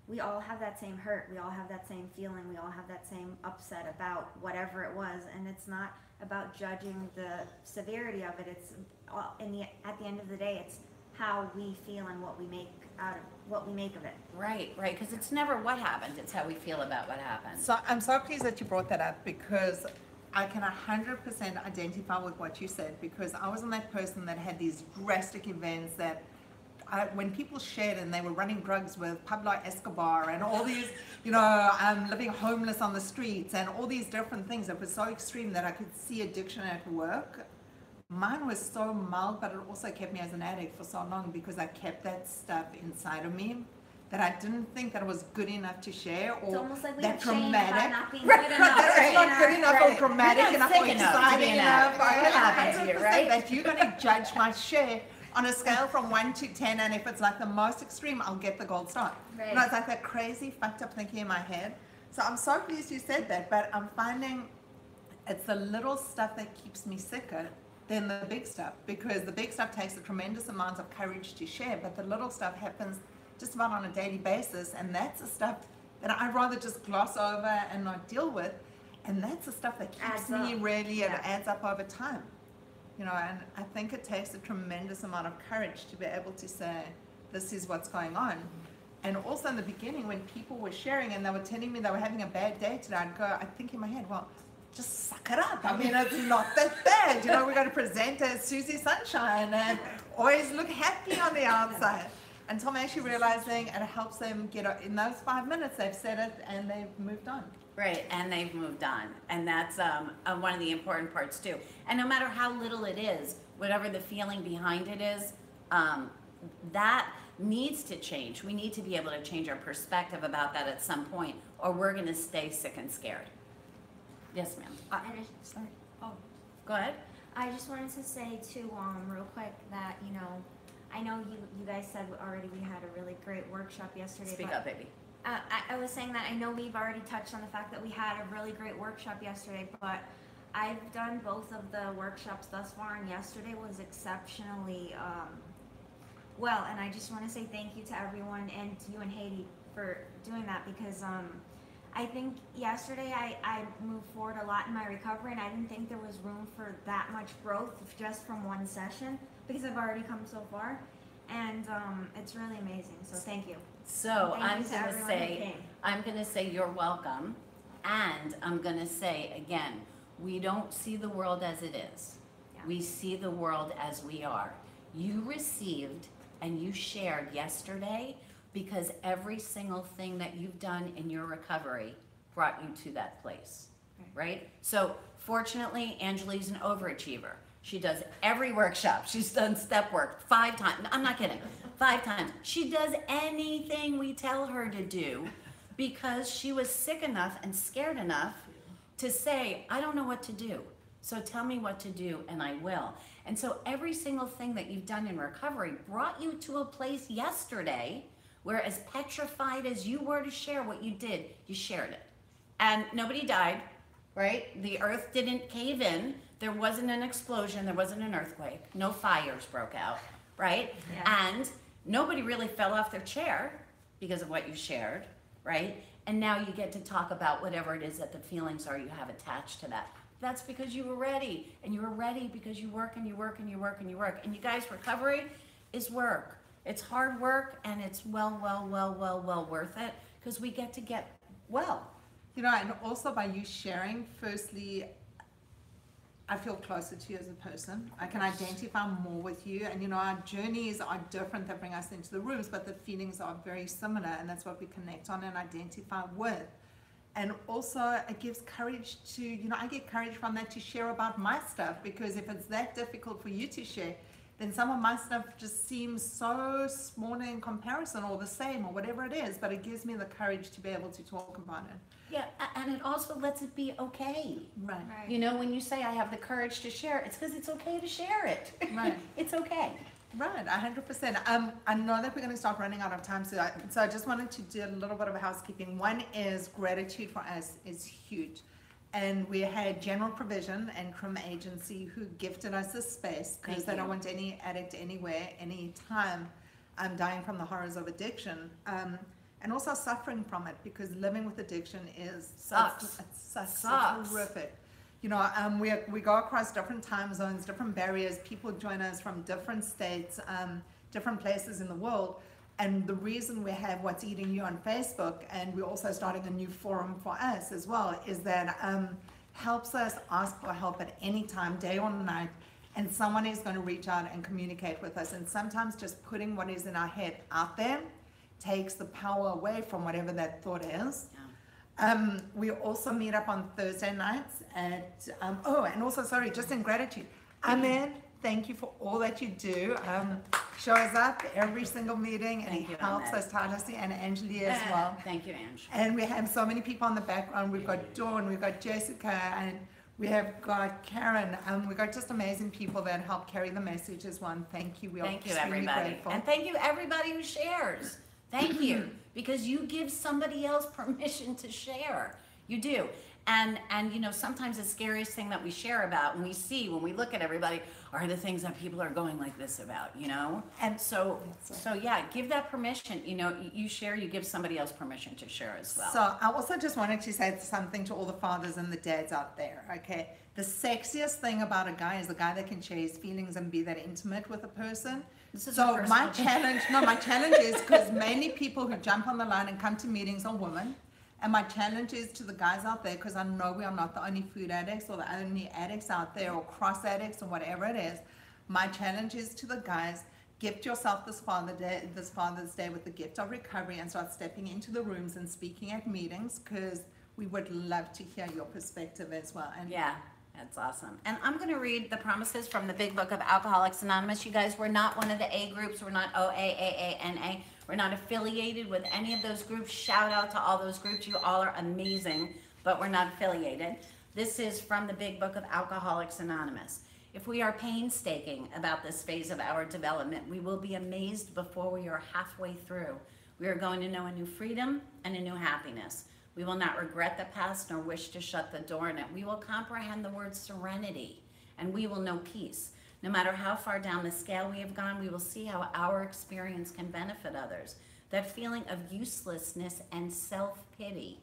we all have that same hurt, we all have that same feeling, we all have that same upset about whatever it was, and it's not about judging the severity of it. It's at the end of the day, it's how we feel and what we make of it. Right, because it's never what happened, it's how we feel about what happened. So I'm so pleased that you brought that up, because I can 100% identify with what you said, because I wasn't that person that had these drastic events that when people shared and they were running drugs with Pablo Escobar and all these, living homeless on the streets and all these different things that were so extreme that I could see addiction at work. Mine was so mild, but it also kept me as an addict for so long, because I kept that stuff inside of me that I didn't think that it was good enough to share, or It's almost like we that have shame about dramatic. not being good enough. That's not good enough or dramatic You're not enough sick or enough to be exciting an enough. addict. What happened to you, 100% right? that you're going to judge my share on a scale from 1 to 10, and if it's like the most extreme, I'll get the gold star. Right. It's like that crazy fucked up thinking in my head. So I'm so pleased you said that, but I'm finding it's the little stuff that keeps me sicker than the big stuff, because the big stuff takes a tremendous amount of courage to share, but the little stuff happens just about on a daily basis, and that's the stuff that I'd rather just gloss over and not deal with, and that's the stuff that keeps Adds me up. really, it Yeah. adds up over time. And I think it takes a tremendous amount of courage to be able to say, this is what's going on. And also in the beginning, when people were sharing and they were telling me they were having a bad day today, I think in my head, well, just suck it up. I mean, it's not that bad. We're going to present as Susie Sunshine and always look happy on the outside. Until I'm actually realizing it helps them get, in those 5 minutes, they've said it and they've moved on. Right, and they've moved on, and that's one of the important parts too. And no matter how little it is, whatever the feeling behind it is, that needs to change. We need to be able to change our perspective about that at some point, or we're going to stay sick and scared. Yes, ma'am. And Sorry. Oh, go ahead. I just wanted to say too, real quick, that I know you guys said already we had a really great workshop yesterday. Speak but up, baby. I was saying that I know we've already touched on the fact that we had a really great workshop yesterday, but I've done both of the workshops thus far, and yesterday was exceptionally well, and I just want to say thank you to everyone and to you and Haiti for doing that, because I think yesterday I moved forward a lot in my recovery, and I didn't think there was room for that much growth just from one session because I've already come so far, and it's really amazing. So thank you. So Thank you to everyone who came. I'm gonna say you're welcome, and I'm gonna say again, we don't see the world as it is. Yeah. We see the world as we are. You received and you shared yesterday because every single thing that you've done in your recovery brought you to that place, right? So fortunately, Angelique's an overachiever. She does every workshop. She's done step work 5 times. I'm not kidding, 5 times. She does anything we tell her to do because she was sick enough and scared enough to say, I don't know what to do. So tell me what to do and I will. And so every single thing that you've done in recovery brought you to a place yesterday where, as petrified as you were to share what you did, you shared it. And nobody died, right? The earth didn't cave in. There wasn't an explosion. There wasn't an earthquake. No fires broke out, right? Yeah. And nobody really fell off their chair because of what you shared, right? And now you get to talk about whatever it is that the feelings are you have attached to that. That's because you were ready, and you were ready because you work and you work and you work and you work. And you guys, recovery is work. It's hard work, and it's well worth it because we get to get well. You know, and also by you sharing, firstly, I feel closer to you as a person. I can identify more with you, and you know, our journeys are different that bring us into the rooms, but the feelings are very similar, and that's what we connect on and identify with. And also it gives courage to, you know, I get courage from that to share about my stuff, because if it's that difficult for you to share, then some of my stuff just seems so small in comparison, or the same, or whatever it is, but it gives me the courage to be able to talk about it. Yeah, and it also lets it be okay. Right. You know, when you say I have the courage to share, it's because it's okay to share it. Right. It's okay. Right, 100%. I know that we're going to start running out of time, so I just wanted to do a little bit of housekeeping. One is gratitude for us is huge. And we had General Provision and Crim Agency who gifted us this space because they don't want any addict anywhere, anytime, dying from the horrors of addiction. And also suffering from it, because living with addiction is Sucks. It sucks. Sucks. It's horrific. You know, we go across different time zones, different barriers. People join us from different states, different places in the world. And the reason we have What's Eating You on Facebook, and we're also starting a new forum for us as well, is that helps us ask for help at any time, day or night, and someone is going to reach out and communicate with us. And sometimes just putting what is in our head out there takes the power away from whatever that thought is. We also meet up on Thursday nights at, and also, sorry, just in gratitude. Amen. Thank you for all that you do. Shows up every single meeting, and he helps us tirelessly, and Angelia as well. Thank you, Ange. And we have so many people in the background. We've got Dawn, we've got Jessica, and we have got Karen. We've got just amazing people that help carry the message as one. Thank you. We are Thank you, extremely everybody. grateful. And thank you, everybody who shares. Thank you, because you give somebody else permission to share. You do. And you know, sometimes the scariest thing that we share about, and we see when we look at everybody, are the things that people are going like this about, you know? And so yeah, give that permission. You know, you share, you give somebody else permission to share as well. So I also just wanted to say something to all the fathers and the dads out there, okay? The sexiest thing about a guy is the guy that can share his feelings and be that intimate with a person. So my challenge is, because many people who jump on the line and come to meetings are women. And my challenge is to the guys out there, because I know we are not the only food addicts or the only addicts out there, or cross addicts or whatever it is. My challenge is to the guys, gift yourself this Father's Day with the gift of recovery, and start stepping into the rooms and speaking at meetings, because we would love to hear your perspective as well. And yeah, that's awesome. And I'm going to read the promises from the Big Book of Alcoholics Anonymous. You guys, we're not one of the A groups. We're not OAAANA. We're not affiliated with any of those groups. Shout out to all those groups. You all are amazing, but we're not affiliated. This is from the Big Book of Alcoholics Anonymous. If we are painstaking about this phase of our development, we will be amazed before we are halfway through. We are going to know a new freedom and a new happiness. We will not regret the past nor wish to shut the door on it. We will comprehend the word serenity, and we will know peace. No matter how far down the scale we have gone, we will see how our experience can benefit others. That feeling of uselessness and self-pity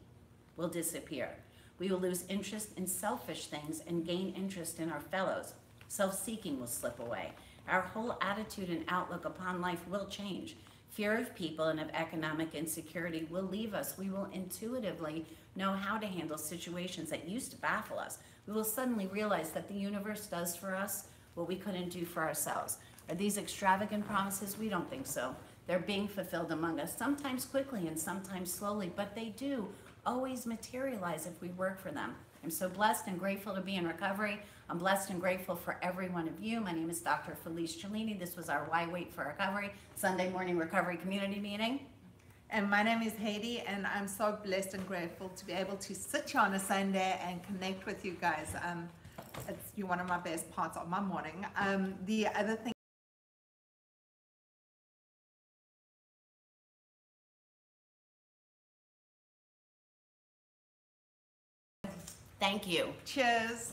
will disappear. We will lose interest in selfish things and gain interest in our fellows. Self-seeking will slip away. Our whole attitude and outlook upon life will change. Fear of people and of economic insecurity will leave us. We will intuitively know how to handle situations that used to baffle us. We will suddenly realize that the universe does for us what we couldn't do for ourselves. Are these extravagant promises? We don't think so. They're being fulfilled among us, sometimes quickly and sometimes slowly, but they do always materialize if we work for them. I'm so blessed and grateful to be in recovery. I'm blessed and grateful for every one of you. My name is Dr. Felice Cellini. This was our Why Wait for Recovery Sunday morning recovery community meeting. And my name is Heidi, and I'm so blessed and grateful to be able to sit here on a Sunday and connect with you guys. You're one of my best parts of my morning. The other thing. Thank you. Cheers.